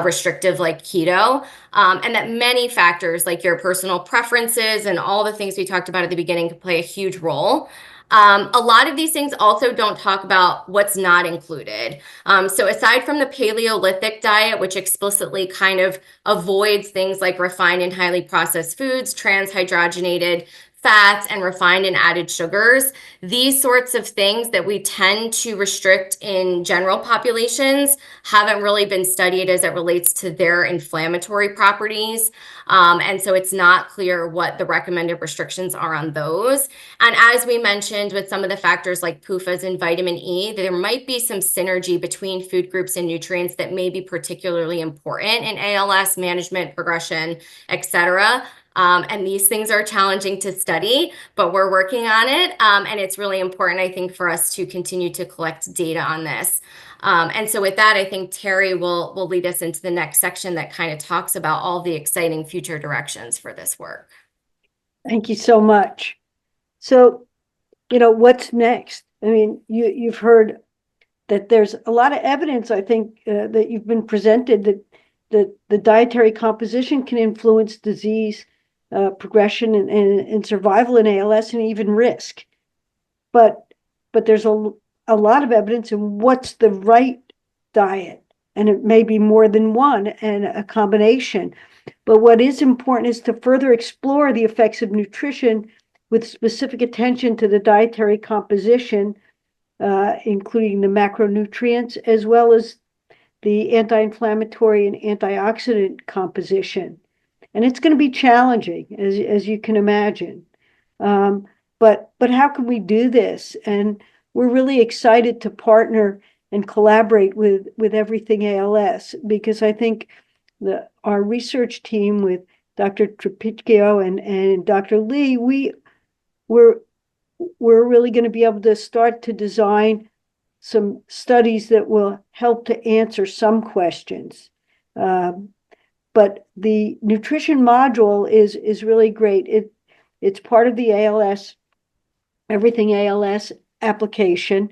S5: restrictive like keto. And that many factors like your personal preferences and all the things we talked about at the beginning can play a huge role. A lot of these things also don't talk about what's not included. So aside from the Paleolithic diet, which explicitly kind of avoids things like refined and highly processed foods, transhydrogenated fats, and refined and added sugars, these sorts of things that we tend to restrict in general populations haven't really been studied as it relates to their inflammatory properties. And so it's not clear what the recommended restrictions are on those. And as we mentioned with some of the factors like PUFAs and vitamin E, there might be some synergy between food groups and nutrients that may be particularly important in ALS management, progression, etc. And these things are challenging to study, but we're working on it. And it's really important, I think, for us to continue to collect data on this. And so with that, I think Terry will lead us into the next section that kind of talks about all the exciting future directions for this work.
S3: Thank you so much. So, what's next? I mean, you've heard that there's a lot of evidence, I think, that you've been presented that the dietary composition can influence disease progression and survival in ALS and even risk. But there's a lot of evidence in what's the right diet and it may be more than one and a combination. But what is important is to further explore the effects of nutrition with specific attention to the dietary composition, including the macronutrients, as well as the anti-inflammatory and antioxidant composition. And it's going to be challenging, as you can imagine. But how can we do this? And we're really excited to partner and collaborate with EverythingALS, because I think our research team with Dr. Tripicchio and Dr. Lee, we're really going to be able to start to design some studies that will help to answer some questions. But the nutrition module is really great. It's part of the ALS, EverythingALS application,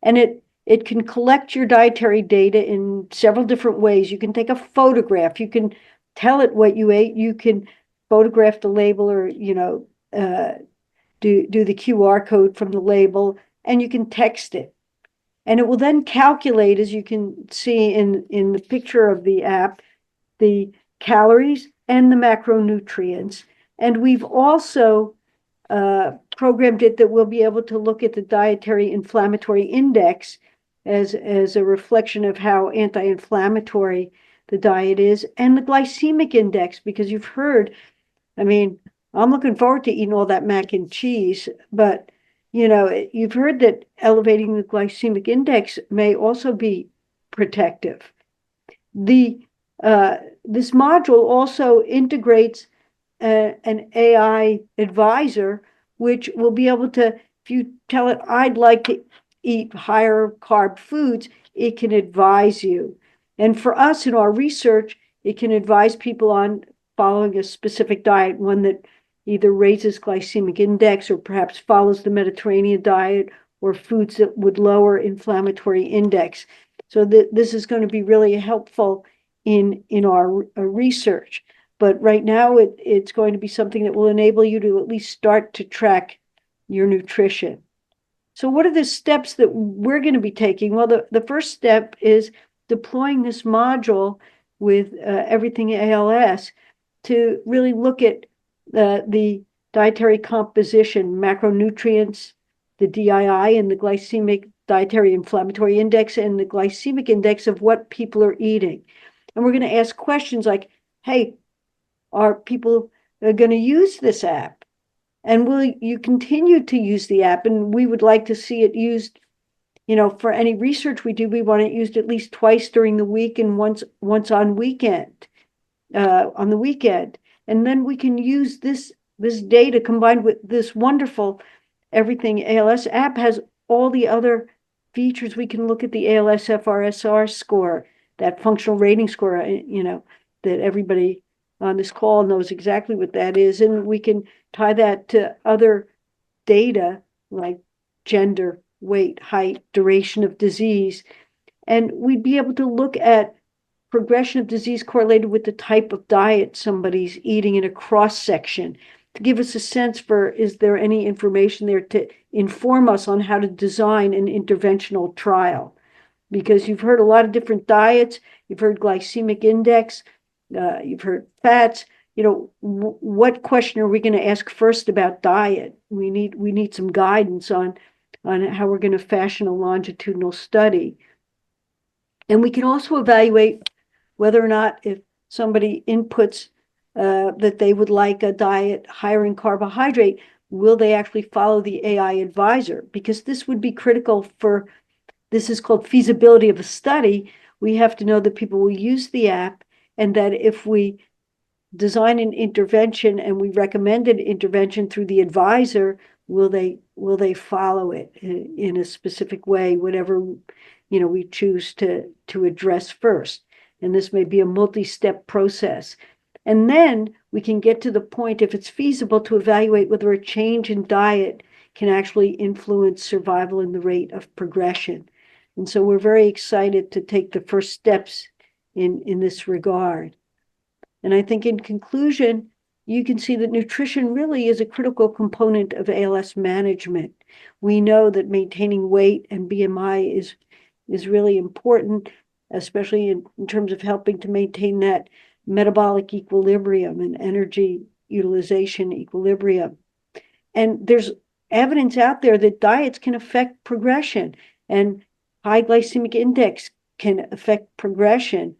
S3: and it can collect your dietary data in several different ways. You can take a photograph, you can tell it what you ate, you can photograph the label, or do the QR code from the label, and you can text it. And it will then calculate, as you can see in the picture of the app, the calories and the macronutrients. And we've also programmed it that we'll be able to look at the dietary inflammatory index as a reflection of how anti-inflammatory the diet is, and the glycemic index, because you've heard, I mean, I'm looking forward to eating all that mac and cheese, but you've heard that elevating the glycemic index may also be protective. This module also integrates an AI advisor, which will be able to, if you tell it, I'd like to eat higher carb foods, it can advise you. And for us in our research, it can advise people on following a specific diet, one that either raises glycemic index or perhaps follows the Mediterranean diet, or foods that would lower inflammatory index. So this is going to be really helpful in our research. But right now, it's going to be something that will enable you to at least start to track your nutrition. So what are the steps that we're going to be taking? Well, the first step is deploying this module with EverythingALS to really look at the dietary composition, macronutrients, the DII, and the glycemic dietary inflammatory index, and the glycemic index of what people are eating. And we're going to ask questions like, hey, are people going to use this app? And will you continue to use the app? And we would like to see it used, for any research we do, we want it used at least twice during the week and once on the weekend. And then we can use this data combined with this wonderful EverythingALS app. Has all the other features. We can look at the ALS FRSR score, that functional rating score, that everybody on this call knows exactly what that is. And we can tie that to other data like gender, weight, height, duration of disease. And we'd be able to look at progression of disease correlated with the type of diet somebody's eating in a cross section, to give us a sense for, is there any information there to inform us on how to design an interventional trial? Because you've heard a lot of different diets, you've heard glycemic index, you've heard fats. What question are we going to ask first about diet? We need some guidance on how we're going to fashion a longitudinal study. And we can also evaluate whether or not, if somebody inputs that they would like a diet higher in carbohydrate, will they actually follow the AI advisor? Because this would be critical for, this is called feasibility of a study. We have to know that people will use the app, and that if we design an intervention and we recommend an intervention through the advisor, will they follow it in a specific way, whatever we choose to address first. And this may be a multi-step process. And then we can get to the point, if it's feasible, to evaluate whether a change in diet can actually influence survival and the rate of progression. And so we're very excited to take the first steps in this regard. And I think in conclusion, you can see that nutrition really is a critical component of ALS management. We know that maintaining weight and BMI is really important. especially in terms of helping to maintain that metabolic equilibrium and energy utilization equilibrium. And there's evidence out there that diets can affect progression, and high glycemic index can affect progression.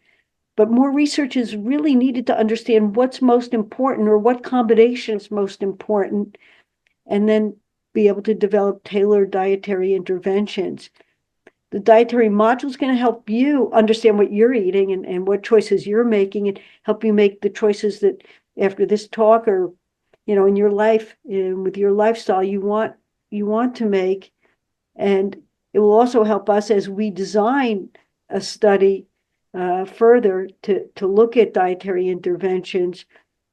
S3: But more research is really needed to understand what's most important or what combination is most important, and then be able to develop tailored dietary interventions. The dietary module is going to help you understand what you're eating and what choices you're making, and help you make the choices that after this talk, or in your life, with your lifestyle, you want to make. And it will also help us as we design a study further to look at dietary interventions,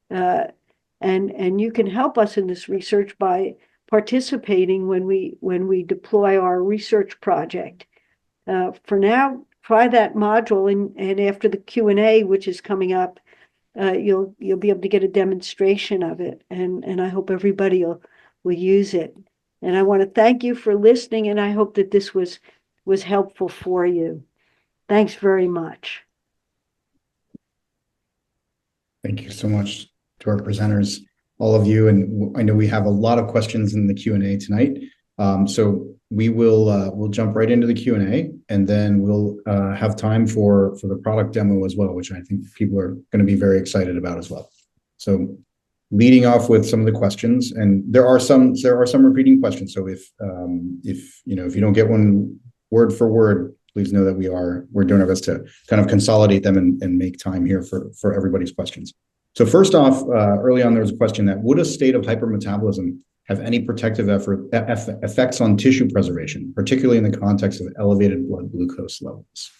S3: and you can help us in this research by participating when we deploy our research project. For now, try that module, and after the Q&A, which is coming up, you'll be able to get a demonstration of it, and I hope everybody will use it. And I want to thank you for listening, and I hope that this was helpful for you. Thanks very much.
S2: Thank you so much to our presenters, all of you. And I know we have a lot of questions in the Q&A tonight. So we'll jump right into the Q&A, and then we'll have time for the product demo as well, which I think people are going to be very excited about as well. So leading off with some of the questions, and there are some repeating questions. So if you don't get one word for word, please know that we're doing our best to kind of consolidate them and make time here for everybody's questions. So first off, early on, there was a question that would a state of hypermetabolism have any protective effects on tissue preservation, particularly in the context of elevated blood glucose levels?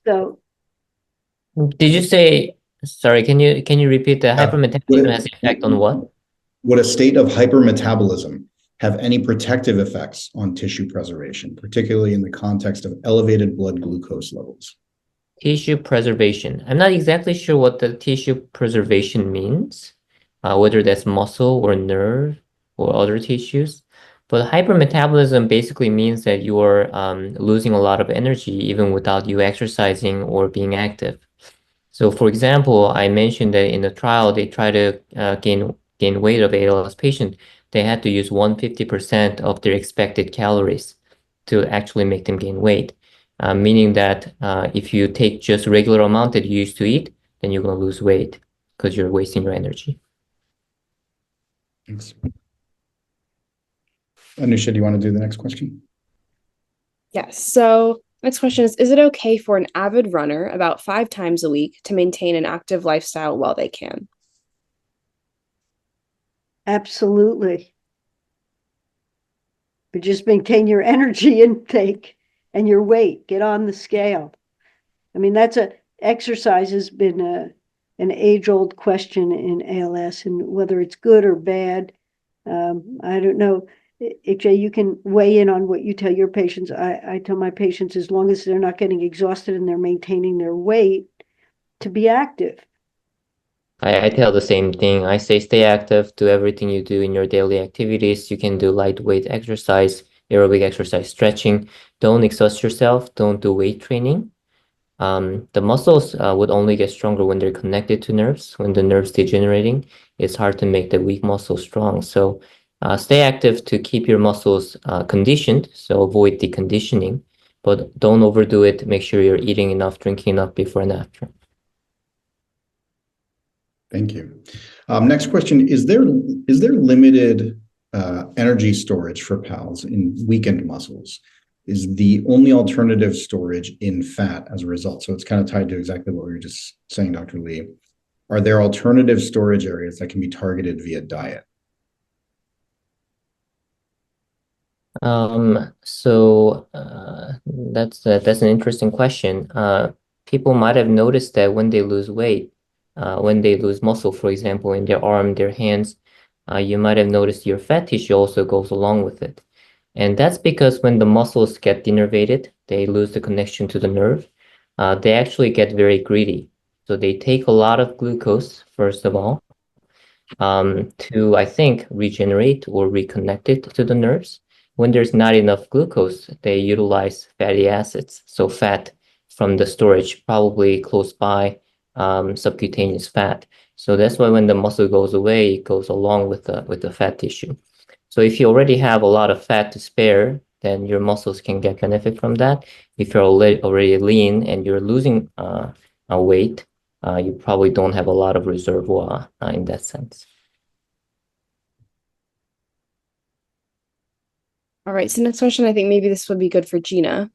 S3: So,
S4: Did you say, sorry, can you repeat the hypermetabolism has an effect on what?
S2: Would a state of hypermetabolism have any protective effects on tissue preservation, particularly in the context of elevated blood glucose levels?
S4: Tissue preservation. I'm not exactly sure what the tissue preservation means, whether that's muscle or nerve or other tissues. But hypermetabolism basically means that you are losing a lot of energy even without you exercising or being active. So, for example, I mentioned that in the trial, they try to gain weight of ALS patient. They had to use 150% of their expected calories to actually make them gain weight. Meaning that if you take just regular amount that you used to eat, then you're going to lose weight because you're wasting your energy.
S2: Thanks. Anusha, do you want to do the next question?
S6: Yes. So next question is it okay for an avid runner about 5 times a week to maintain an active lifestyle while they can?
S3: absolutely. But just maintain your energy intake and your weight. Get on the scale. I mean, exercise has been an age-old question in ALS, and whether it's good or bad, I don't know. Ikjae, you can weigh in on what you tell your patients. I tell my patients, as long as they're not getting exhausted and they're maintaining their weight, to be active.
S4: I tell the same thing. I say stay active, do everything you do in your daily activities. You can do lightweight exercise, aerobic exercise, stretching. Don't exhaust yourself. Don't do weight training. The muscles would only get stronger when they're connected to nerves. When the nerves degenerating, it's hard to make the weak muscles strong. So stay active to keep your muscles conditioned. So avoid deconditioning, but don't overdo it. Make sure you're eating enough, drinking enough before and after.
S2: Thank you. Next question, is there limited energy storage for PALS in weakened muscles? Is the only alternative storage in fat as a result? So it's kind of tied to exactly what we were just saying, Dr. Lee. Are there alternative storage areas that can be targeted via diet?
S4: That's an interesting question. People might have noticed that when they lose weight, when they lose muscle, for example, in their arm, their hands, you might have noticed your fat tissue also goes along with it. And that's because when the muscles get denervated, they lose the connection to the nerve. They actually get very greedy. So they take a lot of glucose, first of all, to, I think, regenerate or reconnect it to the nerves. when there's not enough glucose, they utilize fatty acids, so fat from the storage, probably close by subcutaneous fat. So that's why when the muscle goes away, it goes along with the fat tissue. So if you already have a lot of fat to spare, then your muscles can get benefit from that. If you're already lean and you're losing weight, you probably don't have a lot of reservoir in that sense.
S6: All right, so next question, I think maybe this would be good for Gina.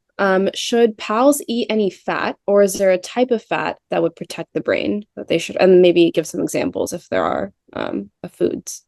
S6: Should pals eat any fat, or is there a type of fat that would protect the brain that they should, and maybe give some examples if there are of foods?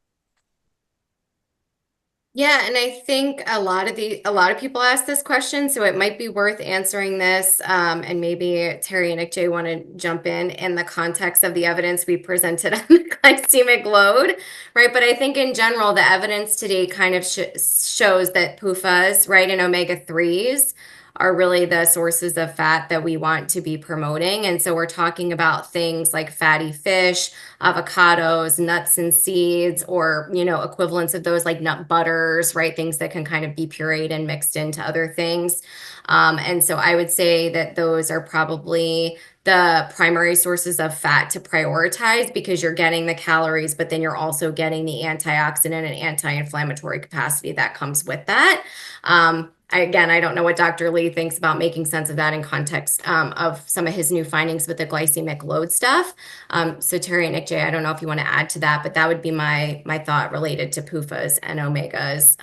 S5: Yeah, and I think a lot of people ask this question, so it might be worth answering this. And maybe Terry and Ikjae want to jump in the context of the evidence we presented on the glycemic load, right? But I think in general, the evidence today kind of shows that PUFAs, right, and omega-3s are really the sources of fat that we want to be promoting. And so we're talking about things like fatty fish, avocados, nuts and seeds, or, equivalents of those like nut butters, right? Things that can kind of be pureed and mixed into other things. And so I would say that those are probably the primary sources of fat to prioritize, because you're getting the calories, but then you're also getting the antioxidant and anti-inflammatory capacity that comes with that. Again, I don't know what Dr. Lee thinks about making sense of that in context of some of his new findings with the glycemic load stuff. So Terry and Ikjae, I don't know if you want to add to that, but that would be my thought related to PUFAs and omegas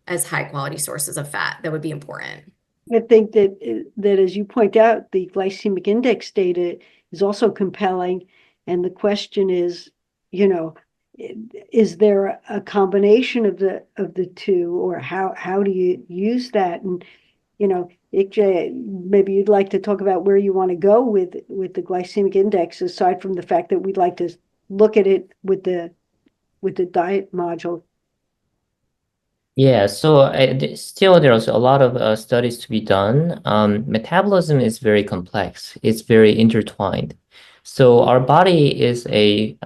S5: as high quality sources of fat that would be important.
S3: I think that as you point out, the glycemic index data is also compelling, and the question is, is there a combination of the two, or how do you use that? And Ikjae, maybe you'd like to talk about where you want to go with the glycemic index, aside from the fact that we'd like to look at it with the diet module.
S4: Yeah, so still there's a lot of studies to be done. Metabolism is very complex. It's very intertwined. So our body is a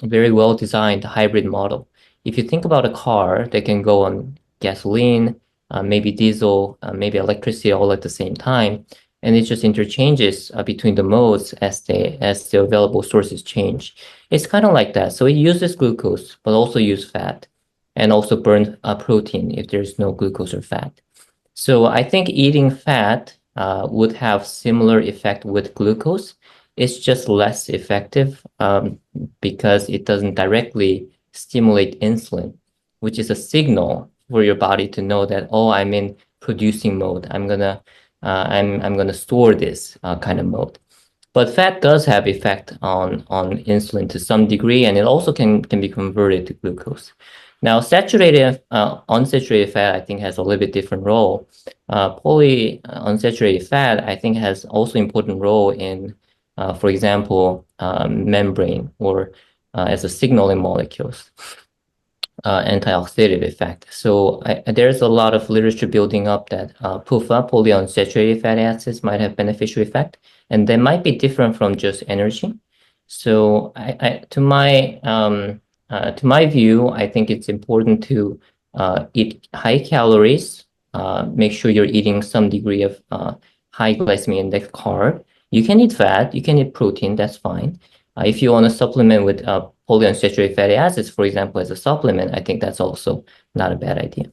S4: very well-designed hybrid model. If you think about a car that can go on gasoline, maybe diesel, maybe electricity all at the same time, and it just interchanges between the modes as the available sources change. It's kind of like that. So it uses glucose, but also use fat, and also burn protein if there's no glucose or fat. So I think eating fat would have similar effect with glucose. It's just less effective because it doesn't directly stimulate insulin, which is a signal for your body to know that, oh, I'm in producing mode. I'm gonna store this kind of mode. But fat does have effect on insulin to some degree, and it also can be converted to glucose. Now, saturated, unsaturated fat, I think, has a little bit different role. Polyunsaturated fat, I think, has also important role in, for example, membrane, or as a signaling molecules, antioxidative effect. So there's a lot of literature building up that PUFA, polyunsaturated fatty acids, might have beneficial effect, and they might be different from just energy. So to my view, I think it's important to eat high calories, make sure you're eating some degree of high glycemic index carb. You can eat fat, you can eat protein, that's fine. If you want to supplement with polyunsaturated fatty acids, for example, as a supplement, I think that's also not a bad idea.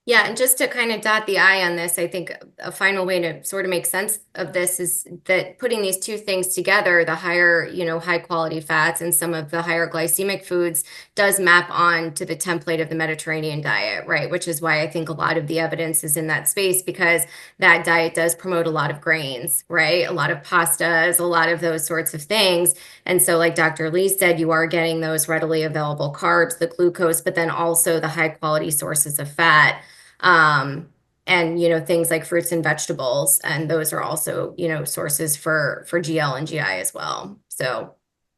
S5: Yeah, and just to kind of dot the I on this, I think a final way to sort of make sense of this is that putting these two things together, the higher, high quality fats and some of the higher glycemic foods, does map on to the template of the Mediterranean diet, right? Which is why I think a lot of the evidence is in that space, because that diet does promote a lot of grains, right? A lot of pastas, a lot of those sorts of things. And so like Dr. Lee said, you are getting those readily available carbs, the glucose, but then also the high quality sources of fat. And things like fruits and vegetables, and those are also sources for GL and GI as well. So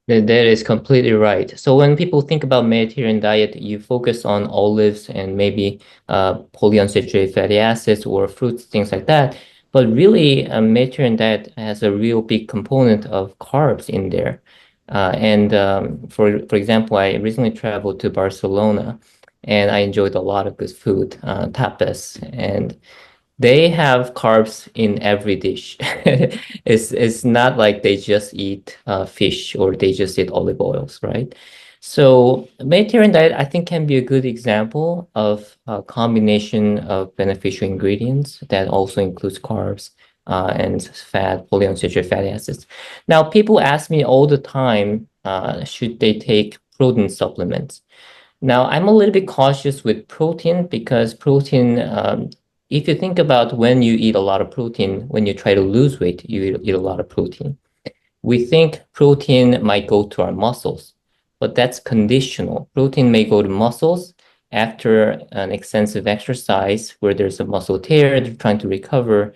S4: that is completely right. So when people think about Mediterranean diet, you focus on olives and maybe polyunsaturated fatty acids or fruits, things like that. But really, Mediterranean diet has a real big component of carbs in there. For example, I recently traveled to Barcelona. and I enjoyed a lot of good food, tapas, and they have carbs in every dish. It's not like they just eat fish or they just eat olive oils, right? So Mediterranean diet, I think, can be a good example of a combination of beneficial ingredients that also includes carbs and fat, polyunsaturated fatty acids. Now, people ask me all the time, should they take protein supplements? Now, I'm a little bit cautious with protein because protein, if you think about when you eat a lot of protein, when you try to lose weight, you eat a lot of protein. We think protein might go to our muscles, but that's conditional. Protein may go to muscles after an extensive exercise where there's a muscle tear, they're trying to recover.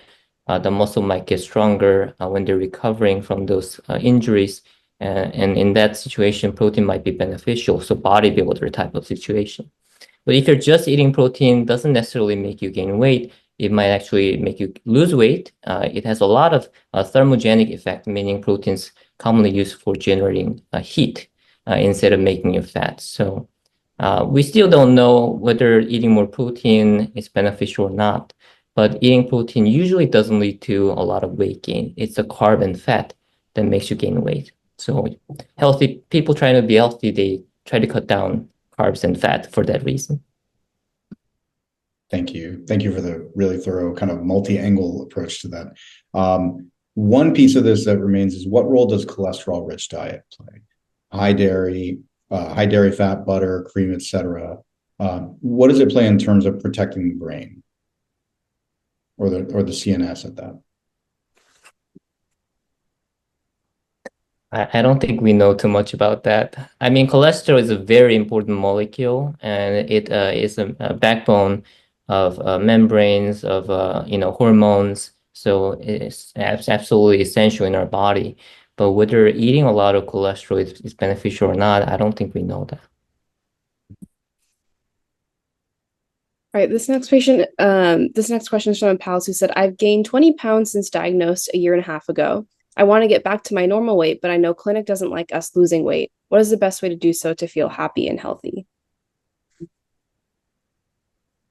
S4: The muscle might get stronger when they're recovering from those injuries. And in that situation, protein might be beneficial. So bodybuilder type of situation. But if you're just eating protein, doesn't necessarily make you gain weight. It might actually make you lose weight. It has a lot of thermogenic effect, meaning proteins commonly used for generating heat instead of making you fat. So we still don't know whether eating more protein is beneficial or not. But eating protein usually doesn't lead to a lot of weight gain. It's the carb and fat that makes you gain weight. So healthy people trying to be healthy, they try to cut down carbs and fat for that reason.
S2: Thank you. Thank you for the really thorough kind of multi-angle approach to that. One piece of this that remains is, what role does cholesterol-rich diet play? High dairy fat, butter, cream, etc. What does it play in terms of protecting the brain or the CNS at that?
S4: I don't think we know too much about that. I mean, cholesterol is a very important molecule, and it is a backbone of membranes, of hormones. So it's absolutely essential in our body. But whether eating a lot of cholesterol is beneficial or not, I don't think we know that.
S6: All right, this next question is from a pal who said, I've gained 20 pounds since diagnosed a year and a half ago. I want to get back to my normal weight, but I know clinic doesn't like us losing weight. What is the best way to do so to feel happy and healthy?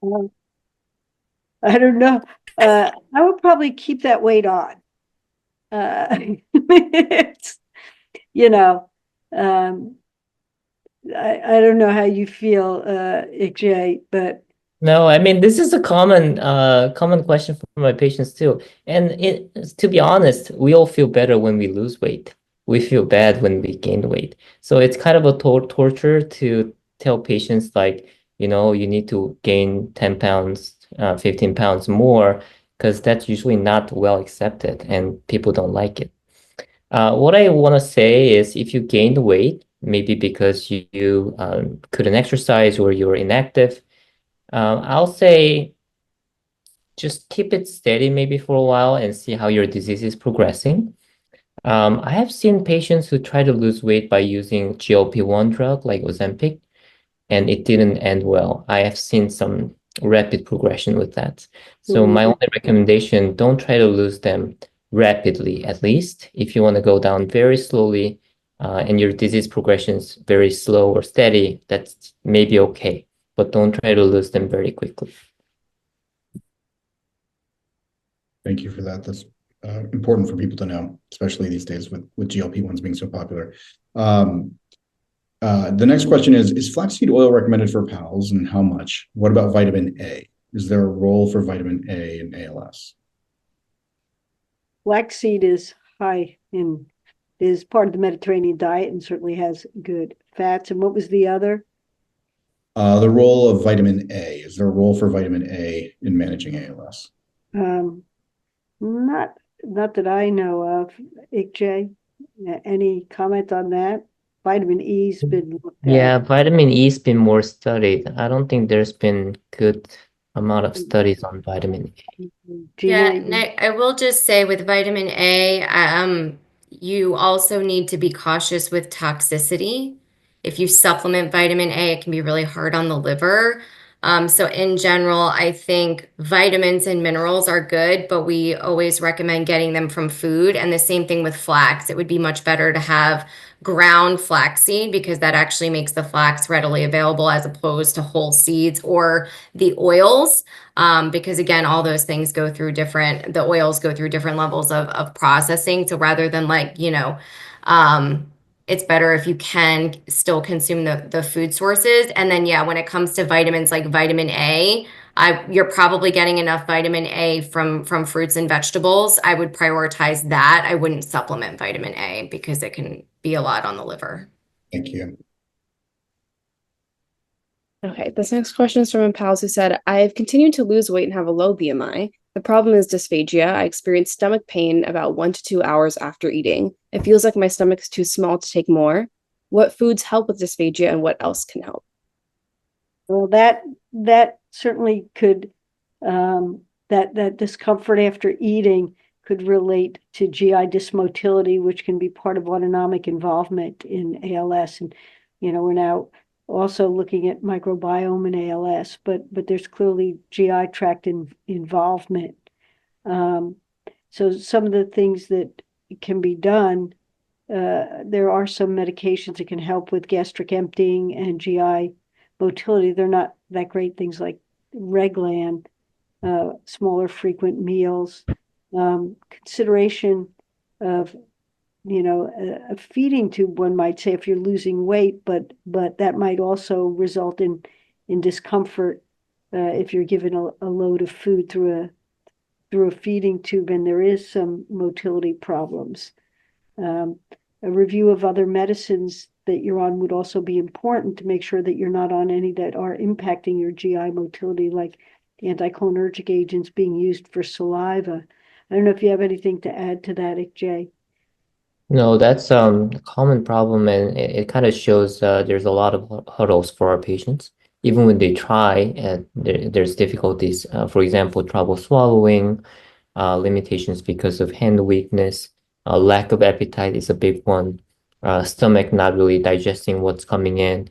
S3: I don't know. I would probably keep that weight on. It's, I don't know how you feel, Ikjae, but
S4: No, I mean, this is a common question for my patients too. And to be honest, we all feel better when we lose weight. We feel bad when we gain weight. So it's kind of a torture to tell patients like, you need to gain 10 pounds, 15 pounds more, because that's usually not well accepted and people don't like it. What I want to say is if you gained weight, maybe because you couldn't exercise or you're inactive, I'll say just keep it steady maybe for a while and see how your disease is progressing. I have seen patients who try to lose weight by using GLP-1 drug like Ozempic, and it didn't end well. I have seen some rapid progression with that. So my only recommendation, don't try to lose them rapidly, at least. If you want to go down very slowly and your disease progression is very slow or steady, that's maybe okay, but don't try to lose them very quickly.
S2: Thank you for that. That's important for people to know, especially these days with GLP-1s being so popular. The next question is flaxseed oil recommended for PALS, and how much? What about vitamin A? Is there a role for vitamin A in ALS?
S3: flaxseed is is part of the Mediterranean diet and certainly has good fats. And what was the other?
S2: The role of vitamin A. Is there a role for vitamin A in managing ALS?
S3: Not that I know of. Ikjae, any comment on that? Vitamin E's been looked at.
S4: Yeah, vitamin E's been more studied. I don't think there's been good amount of studies on vitamin A.
S5: Yeah,
S3: Gina,
S5: and I will just say with vitamin A, you also need to be cautious with toxicity. If you supplement vitamin A, it can be really hard on the liver. So in general, I think vitamins and minerals are good, but we always recommend getting them from food. And the same thing with flax. It would be much better to have ground flaxseed because that actually makes the flax readily available as opposed to whole seeds or the oils. Because again, all those things the oils go through different levels of processing. So rather than it's better if you can still consume the food sources. And then, yeah, when it comes to vitamins like vitamin A, you're probably getting enough vitamin A from fruits and vegetables. I would prioritize that. I wouldn't supplement vitamin A because it can be a lot on the liver.
S2: Thank you.
S6: Okay, this next question is from a pals who said, I've continued to lose weight and have a low BMI. The problem is dysphagia. I experience stomach pain about 1 to 2 hours after eating. It feels like my stomach is too small to take more. What foods help with dysphagia and what else can help?
S3: Well, that certainly could, that discomfort after eating could relate to GI dysmotility, which can be part of autonomic involvement in ALS. And, we're now also looking at microbiome in ALS, but there's clearly GI tract involvement. So some of the things that can be done, there are some medications that can help with gastric emptying and GI motility. They're not that great. Things like Reglan, smaller frequent meals, consideration of a feeding tube, one might say, if you're losing weight, but that might also result in discomfort if you're given a load of food through a feeding tube and there is some motility problems. A review of other medicines that you're on would also be important to make sure that you're not on any that are impacting your GI motility, like anticholinergic agents being used for saliva. I don't know if you have anything to add to that, Ikjae.
S4: No, that's a common problem, and it kind of shows there's a lot of hurdles for our patients. Even when they try, there's difficulties. For example, trouble swallowing, limitations because of hand weakness, lack of appetite is a big one. Stomach not really digesting what's coming in.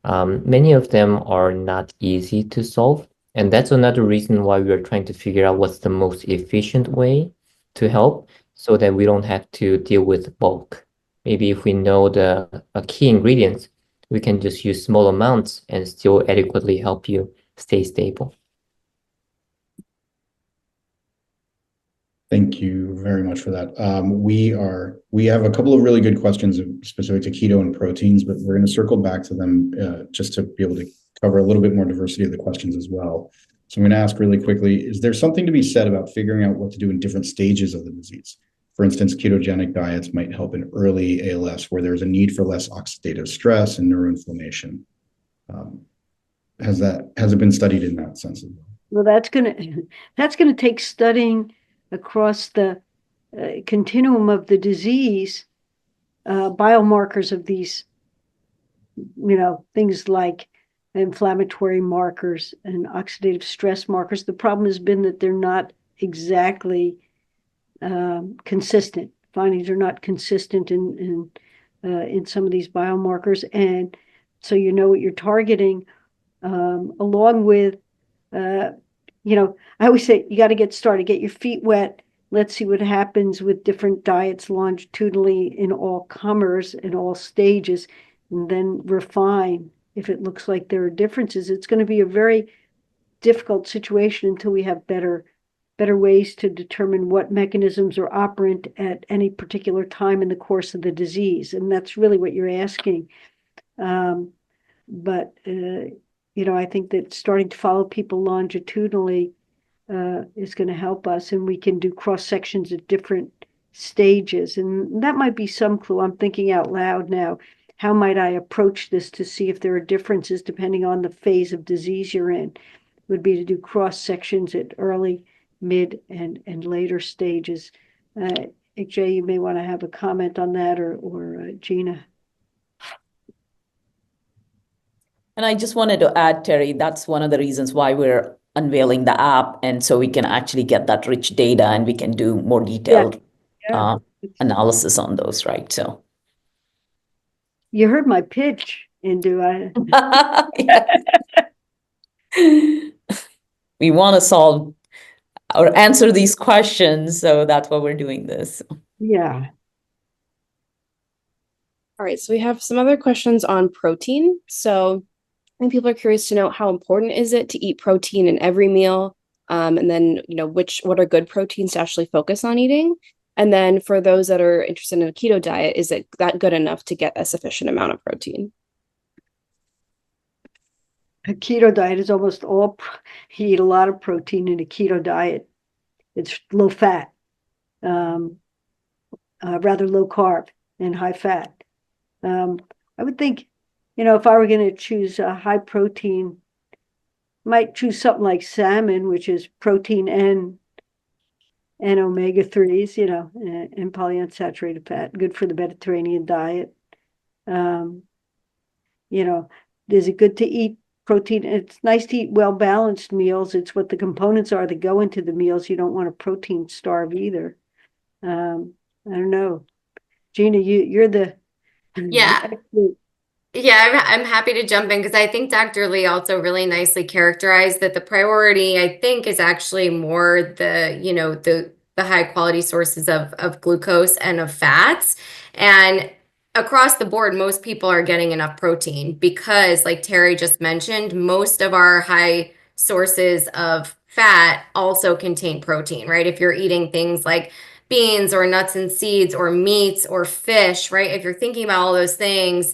S4: Many of them are not easy to solve, and that's another reason why we are trying to figure out what's the most efficient way to help, so that we don't have to deal with bulk. Maybe if we know the key ingredients, we can just use small amounts and still adequately help you stay stable.
S2: Thank you very much for that. We have a couple of really good questions specific to keto and proteins, but we're going to circle back to them just to be able to cover a little bit more diversity of the questions as well. So I'm going to ask really quickly, is there something to be said about figuring out what to do in different stages of the disease? For instance, ketogenic diets might help in early ALS where there's a need for less oxidative stress and neuroinflammation. Has it been studied in that sense as well?
S3: Well, that's gonna take studying across the continuum of the disease, biomarkers of these, things like inflammatory markers and oxidative stress markers. The problem has been that they're not exactly consistent. Findings are not consistent in some of these biomarkers, and so what you're targeting, along with I always say you got to get started, get your feet wet. Let's see what happens with different diets longitudinally in all comers in all stages, and then refine. If it looks like there are differences, it's going to be a very difficult situation until we have better ways to determine what mechanisms are operant at any particular time in the course of the disease. And that's really what you're asking. But I think that starting to follow people longitudinally is going to help us, and we can do cross sections at different stages. And that might be some clue. I'm thinking out loud now. How might I approach this to see if there are differences depending on the phase of disease you're in? Would be to do cross sections at early, mid, and later stages. Ikjae, you may want to have a comment on that, or Gina.
S7: And I just wanted to add, Terry, that's one of the reasons why we're unveiling the app. And so we can actually get that rich data and we can do more detailed analysis on those, right? So
S3: you heard my pitch, Indu.
S7: Yes. We want to solve or answer these questions, so that's why we're doing this.
S3: Yeah.
S6: All right, so we have some other questions on protein. So I think people are curious to know how important is it to eat protein in every meal? And then, what are good proteins to actually focus on eating? And then for those that are interested in a keto diet, is it that good enough to get a sufficient amount of protein?
S3: A keto diet is almost all, you eat a lot of protein in a keto diet. It's low fat, rather low carb and high fat. I would think, if I were going to choose a high protein, might choose something like salmon, which is protein and omega-3s, and polyunsaturated fat, good for the Mediterranean diet. Is it good to eat protein? It's nice to eat well-balanced meals. It's what the components are that go into the meals. You don't want to protein starve either. I don't know. Gina, you're the
S5: Yeah.
S3: expert.
S5: Yeah, I'm happy to jump in because I think Dr. Lee also really nicely characterized that the priority, I think, is actually more the high quality sources of glucose and of fats. And across the board, most people are getting enough protein because, like Terry just mentioned, most of our high sources of fat also contain protein, right? If you're eating things like beans or nuts and seeds or meats or fish, right? If you're thinking about all those things,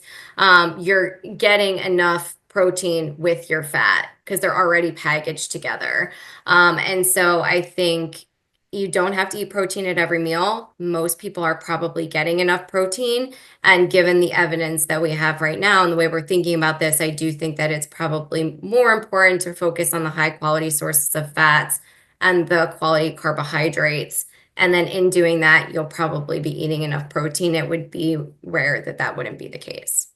S5: you're getting enough protein with your fat because they're already packaged together. And so I think you don't have to eat protein at every meal. Most people are probably getting enough protein. And given the evidence that we have right now and the way we're thinking about this, I do think that it's probably more important to focus on the high quality sources of fats and the quality carbohydrates. And then in doing that, you'll probably be eating enough protein. It would be rare that that wouldn't be the case.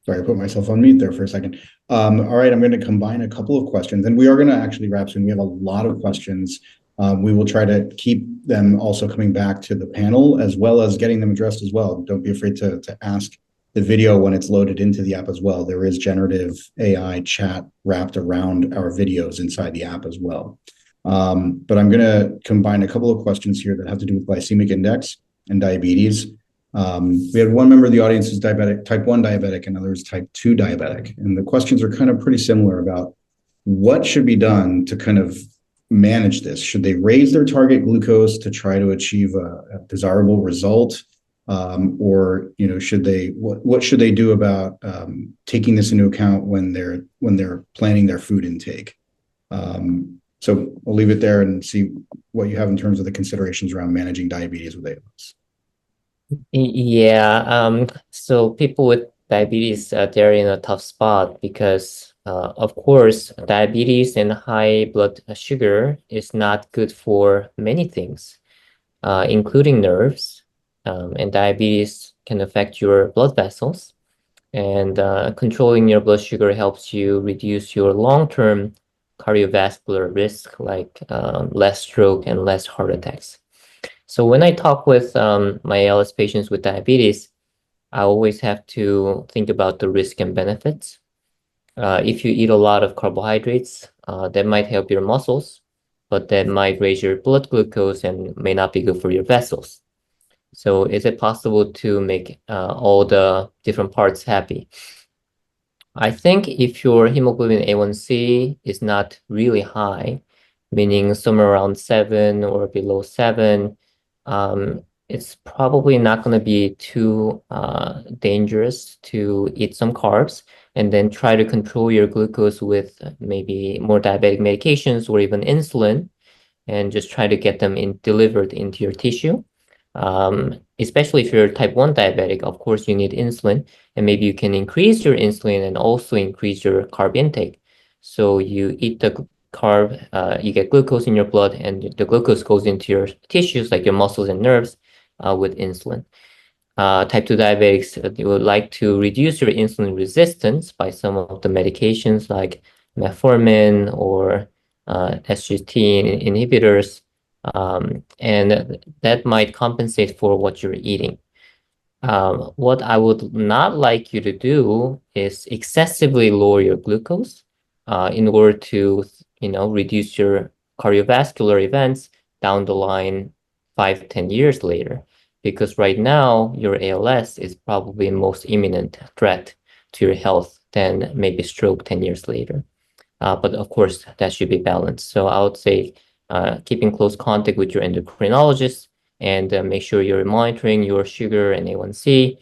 S2: Sorry, I put myself on mute there for a second. All right, I'm going to combine a couple of questions, and we are going to actually wrap soon. We have a lot of questions. We will try to keep them also coming back to the panel as well as getting them addressed as well. Don't be afraid to ask the video when it's loaded into the app as well. There is generative AI chat wrapped around our videos inside the app as well. But I'm going to combine a couple of questions here that have to do with glycemic index and diabetes. We had one member of the audience who's diabetic, type 1 diabetic, and others type 2 diabetic. And the questions are kind of pretty similar about what should be done to kind of manage this. Should they raise their target glucose to try to achieve a desirable result? Or what should they do about taking this into account when they're planning their food intake? So I'll leave it there and see what you have in terms of the considerations around managing diabetes with ALS.
S4: Yeah, so people with diabetes, they're in a tough spot because, of course, diabetes and high blood sugar is not good for many things, including nerves. And diabetes can affect your blood vessels. And controlling your blood sugar helps you reduce your long-term cardiovascular risk, like less stroke and less heart attacks. So when I talk with my ALS patients with diabetes, I always have to think about the risk and benefits. If you eat a lot of carbohydrates, that might help your muscles, but that might raise your blood glucose and may not be good for your vessels. So is it possible to make all the different parts happy? I think if your hemoglobin A1C is not really high, meaning somewhere around 7 or below 7, it's probably not going to be too dangerous to eat some carbs and then try to control your glucose with maybe more diabetic medications or even insulin, and just try to get them delivered into your tissue. Especially if you're type 1 diabetic, of course, you need insulin, and maybe you can increase your insulin and also increase your carb intake. So you eat the carb, you get glucose in your blood, and the glucose goes into your tissues, like your muscles and nerves, with insulin. Type 2 diabetics, you would like to reduce your insulin resistance by some of the medications like metformin or SGLT inhibitors. and that might compensate for what you're eating. What I would not like you to do is excessively lower your glucose in order to, reduce your cardiovascular events down the line 5-10 years later. Because right now, your ALS is probably the most imminent threat to your health than maybe stroke 10 years later. But of course, that should be balanced. So I would say keeping close contact with your endocrinologist and make sure you're monitoring your sugar and A1C.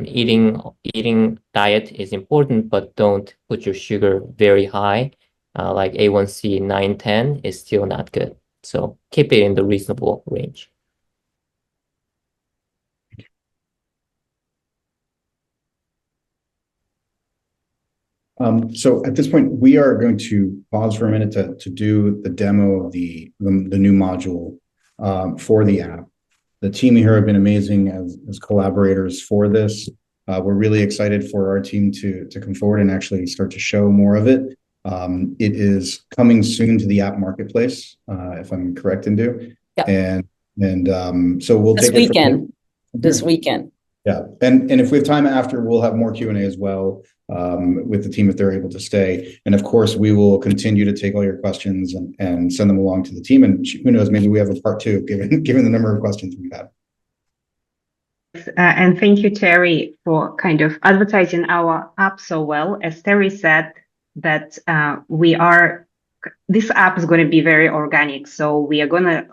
S4: Eating diet is important, but don't put your sugar very high. Like A1C 9-10 is still not good. So keep it in the reasonable range.
S2: So at this point, we are going to pause for a minute to do the demo of the new module for the app. The team here have been amazing as collaborators for this. We're really excited for our team to come forward and actually start to show more of it. It is coming soon to the app marketplace, if I'm correct, Indu.
S7: Yeah.
S2: And so we'll
S7: this
S2: take
S7: weekend.
S2: it
S7: This weekend.
S2: Yeah, and if we have time after, we'll have more Q&A as well with the team if they're able to stay. And of course, we will continue to take all your questions and send them along to the team. And who knows, maybe we have a part 2, given the number of questions we've had.
S8: And thank you, Terry, for kind of advertising our app so well. As Terry said, that this app is going to be very organic. So we are going to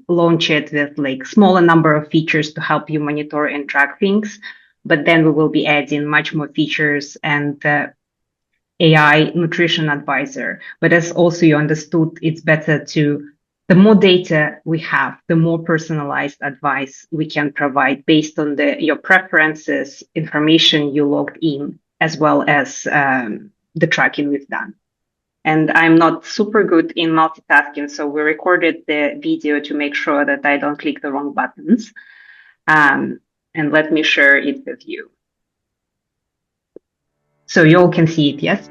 S8: launch it with like smaller number of features to help you monitor and track things. But then we will be adding much more features and AI nutrition advisor. But as also you understood, it's better the more data we have, the more personalized advice we can provide based on your preferences, information you logged in, as well as the tracking we've done. And I'm not super good in multitasking, so we recorded the video to make sure that I don't click the wrong buttons. And let me share it with you. So you all can see it, yes?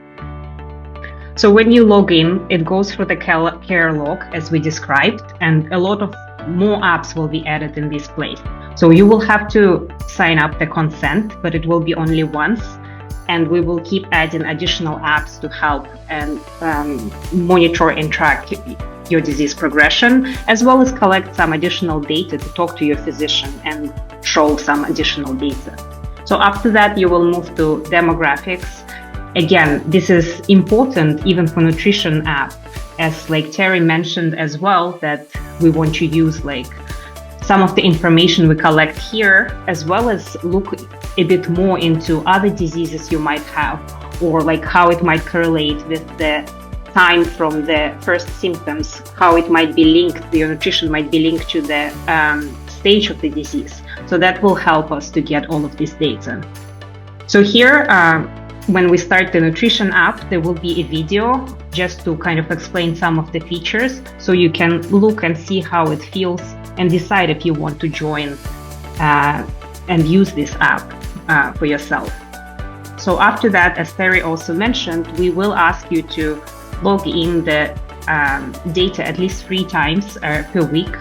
S8: So when you log in, it goes through the care log as we described, and a lot of more apps will be added in this place. So you will have to sign up the consent, but it will be only once. And we will keep adding additional apps to help and monitor and track your disease progression, as well as collect some additional data to talk to your physician and show some additional data. So after that, you will move to demographics. Again, this is important even for nutrition app, as like Terry mentioned as well, that we want to use like some of the information we collect here, as well as look a bit more into other diseases you might have, or like how it might correlate with the time from the first symptoms, how it might be linked, your nutrition might be linked to the stage of the disease. So that will help us to get all of this data. So here, when we start the nutrition app, there will be a video just to kind of explain some of the features, so you can look and see how it feels and decide if you want to join and use this app for yourself. So after that, as Terry also mentioned, we will ask you to log in the data at least 3 times per week.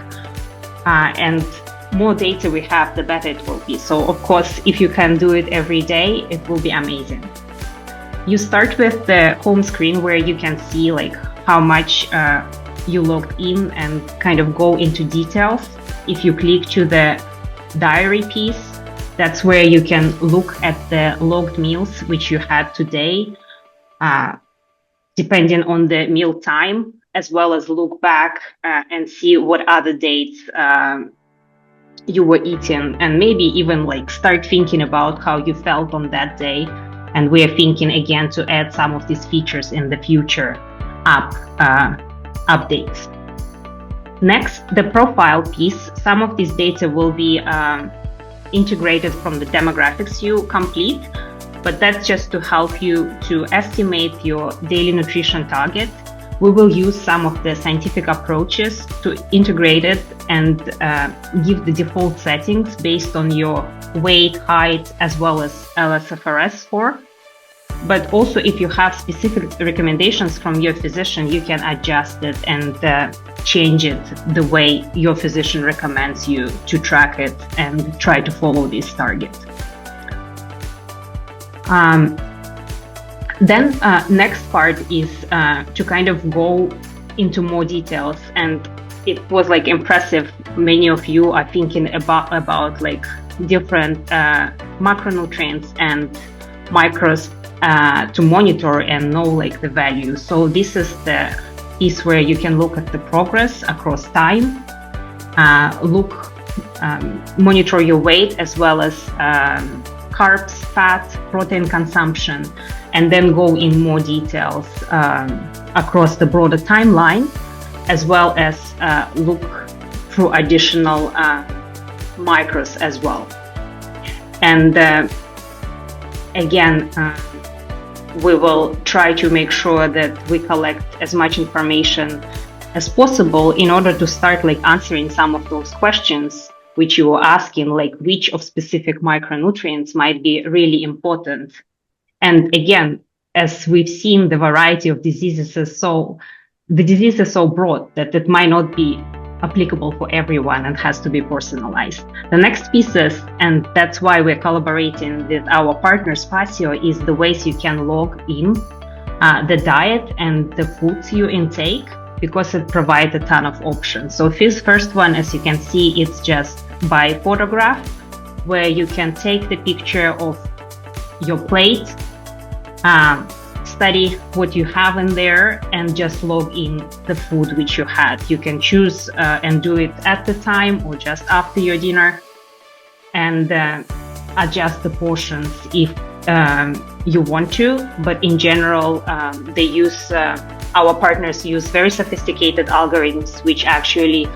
S8: And more data we have, the better it will be. So of course, if you can do it every day, it will be amazing. You start with the home screen where you can see like how much you logged in and kind of go into details. If you click to the diary piece, that's where you can look at the logged meals which you had today, depending on the meal time, as well as look back and see what other dates you were eating, and maybe even like start thinking about how you felt on that day. And we are thinking again to add some of these features in the future app updates. Next, the profile piece. Some of this data will be integrated from the demographics you complete, but that's just to help you to estimate your daily nutrition target. We will use some of the scientific approaches to integrate it and give the default settings based on your weight, height, as well as LSFRS score. But also, if you have specific recommendations from your physician, you can adjust it and change it the way your physician recommends you to track it and try to follow this target. Then next part is to kind of go into more details, and it was like impressive. Many of you are thinking about like different macronutrients and micros to monitor and know like the value. So this is the piece where you can look at the progress across time, monitor your weight as well as carbs, fat, protein consumption, and then go in more details across the broader timeline, as well as look through additional micros as well. And again, we will try to make sure that we collect as much information as possible in order to start like answering some of those questions which you were asking, like which of specific micronutrients might be really important. And again, as we've seen, the variety of diseases the disease is so broad that it might not be applicable for everyone and has to be personalized. The next pieces, and that's why we're collaborating with our partner Spatio, is the ways you can log in the diet and the foods you intake, because it provides a ton of options. So this first one, as you can see, it's just by photograph, where you can take the picture of your plate, study what you have in there, and just log in the food which you had. You can choose and do it at the time or just after your dinner, and adjust the portions if you want to. But in general, our partners use very sophisticated algorithms which actually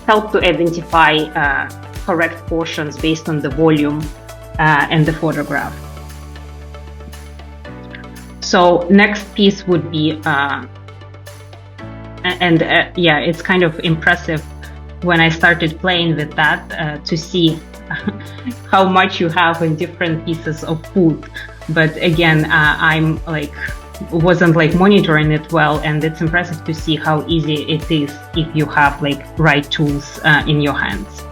S8: help to identify correct portions based on the volume and the photograph. So next piece would be, yeah, it's kind of impressive when I started playing with that to see how much you have in different pieces of food. But again, I'm like, wasn't like monitoring it well, and it's impressive to see how easy it is if you have like right tools in your hands.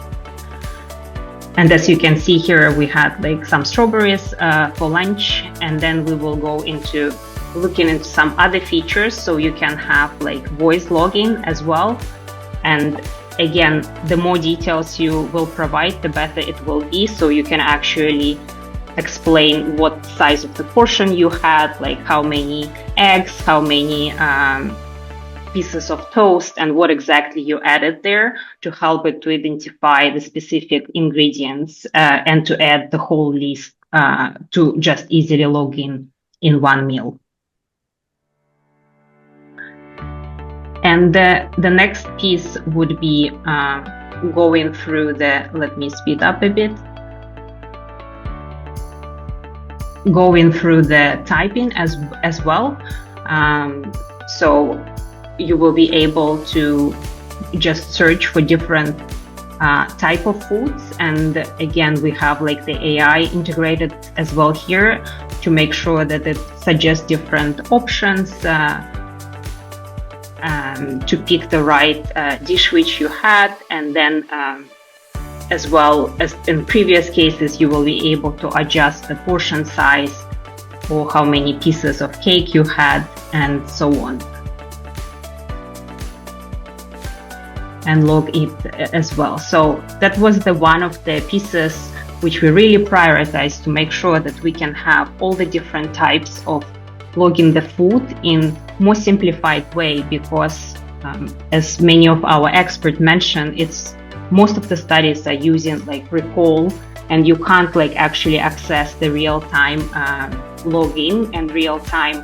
S8: And as you can see here, we had like some strawberries for lunch, and then we will go into looking into some other features. So you can have like voice logging as well. And again, the more details you will provide, the better it will be. So you can actually explain what size of the portion you had, like how many eggs, how many pieces of toast, and what exactly you added there, to help it to identify the specific ingredients and to add the whole list to just easily log in one meal. And the next piece would be going through let me speed up a bit, going through the typing as well. So you will be able to just search for different type of foods. And again, we have like the AI integrated as well here to make sure that it suggests different options to pick the right dish which you had. And then as well as in previous cases, you will be able to adjust the portion size or how many pieces of cake you had and so on. And log it as well. So that was one of the pieces which we really prioritized to make sure that we can have all the different types of logging the food in more simplified way, because as many of our experts mentioned, most of the studies are using like recall, and you can't like actually access the real-time logging and real-time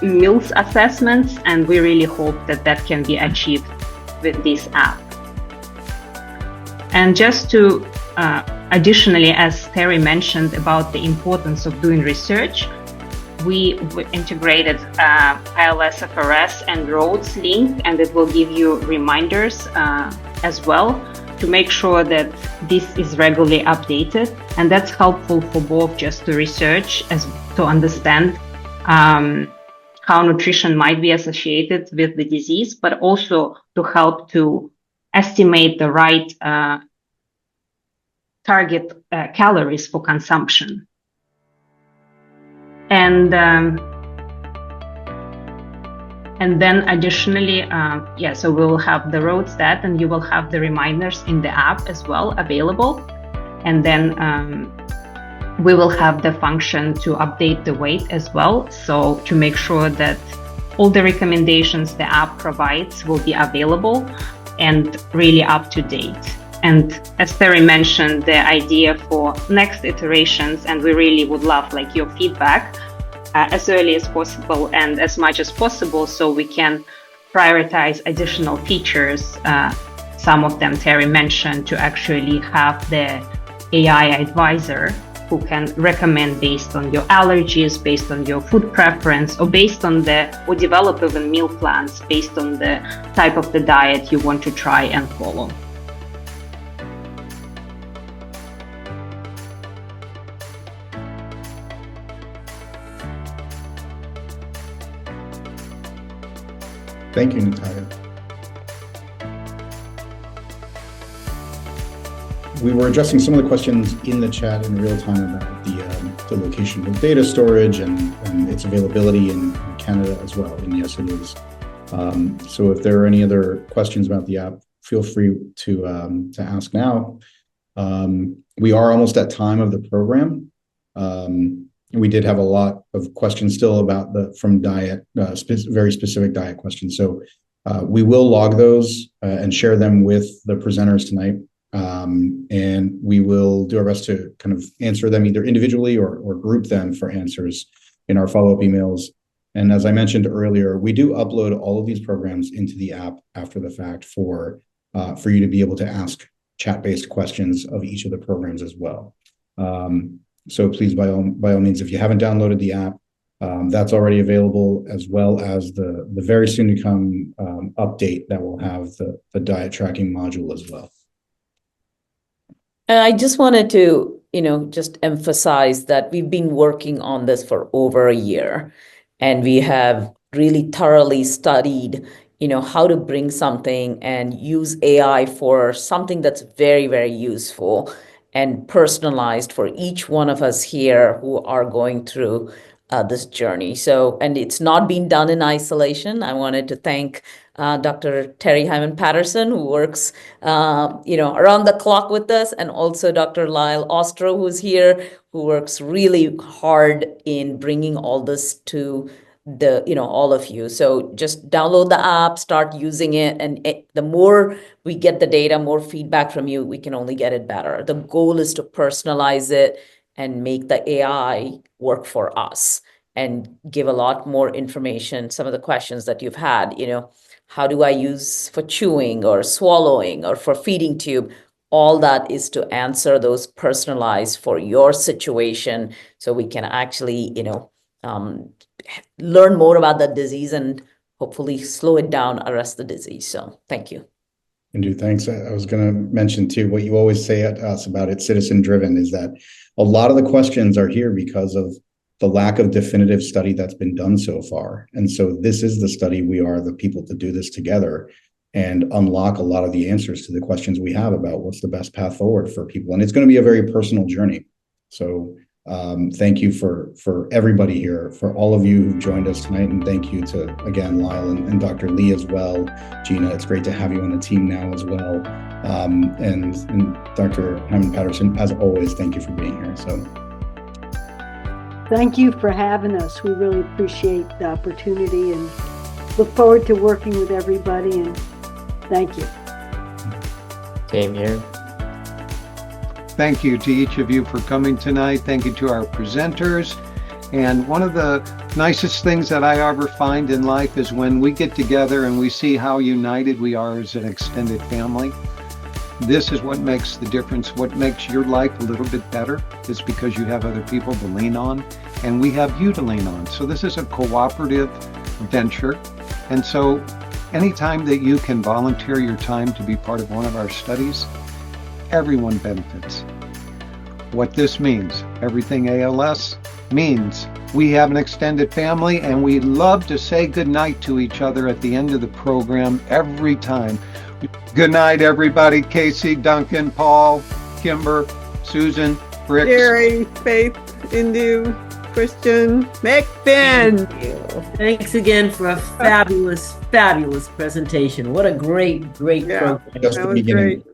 S8: meals assessments, and we really hope that can be achieved with this app. And just to additionally, as Terry mentioned about the importance of doing research, we integrated ALS FRS and Roads link, and it will give you reminders as well to make sure that this is regularly updated, and that's helpful for both just to research as to understand how nutrition might be associated with the disease, but also to help to estimate the right target calories for consumption. And then additionally, so we'll have the road stat, and you will have the reminders in the app as well available. And then we will have the function to update the weight as well. So to make sure that all the recommendations the app provides will be available and really up to date. And as Terry mentioned, the idea for next iterations, and we really would love like your feedback as early as possible and as much as possible, so we can prioritize additional features. Some of them Terry mentioned, to actually have the AI advisor who can recommend based on your allergies, based on your food preference, or based on or develop even meal plans based on the type of the diet you want to try and follow.
S2: Thank you, Natalia. We were addressing some of the questions in the chat in real time about the location of data storage and its availability in Canada as well, and yes, it is. So if there are any other questions about the app, feel free to ask now. We are almost at time of the program. We did have a lot of questions still about from diet, very specific diet questions. So we will log those and share them with the presenters tonight. And we will do our best to kind of answer them either individually or group them for answers in our follow-up emails. And as I mentioned earlier, we do upload all of these programs into the app after the fact for you to be able to ask chat-based questions of each of the programs as well. So please, by all means, if you haven't downloaded the app, that's already available, as well as the very soon to come update that will have the diet tracking module as well.
S7: And I just wanted to, just emphasize that we've been working on this for over a year, and we have really thoroughly studied, how to bring something and use AI for something that's very, very useful and personalized for each one of us here who are going through this journey. So, and it's not being done in isolation. I wanted to thank Dr. Terry Heiman-Patterson, who works, around the clock with us, and also Dr. Lyle Ostro, who's here, who works really hard in bringing all this to all of you. So just download the app, start using it, and the more we get the data, more feedback from you, we can only get it better. The goal is to personalize it and make the AI work for us and give a lot more information. Some of the questions that you've had, how do I use for chewing or swallowing or for feeding tube? All that is to answer those personalized for your situation, so we can actually, learn more about the disease and hopefully slow it down, arrest the disease. So thank you.
S2: Indu, thanks. I was going to mention too, what you always say to us about it, citizen driven, is that a lot of the questions are here because of the lack of definitive study that's been done so far. And so this is the study. We are the people to do this together and unlock a lot of the answers to the questions we have about what's the best path forward for people. And it's going to be a very personal journey. So thank you for everybody here, for all of you who joined us tonight. And thank you to, again, Lyle and Dr. Lee as well. Gina, it's great to have you on the team now as well. And Dr. Heiman-Patterson, as always, thank you for being here. So
S3: thank you for having us. We really appreciate the opportunity and look forward to working with everybody. And thank you.
S4: Same here.
S1: Thank you to each of you for coming tonight. Thank you to our presenters. And one of the nicest things that I ever find in life is when we get together and we see how united we are as an extended family. This is what makes the difference. What makes your life a little bit better is because you have other people to lean on, and we have you to lean on. So this is a cooperative venture. And so anytime that you can volunteer your time to be part of one of our studies, everyone benefits. What this means, Everything ALS, means we have an extended family and we love to say goodnight to each other at the end of the program every time. Good night, everybody. Casey, Duncan, Paul, Kimber, Susan, Rick.
S9: Jerry, Faith, Indu, Christian, McFinn.
S10: Thanks again for a fabulous, fabulous presentation. What a great, great program.
S2: Just the
S9: That was
S2: beginning.
S9: great.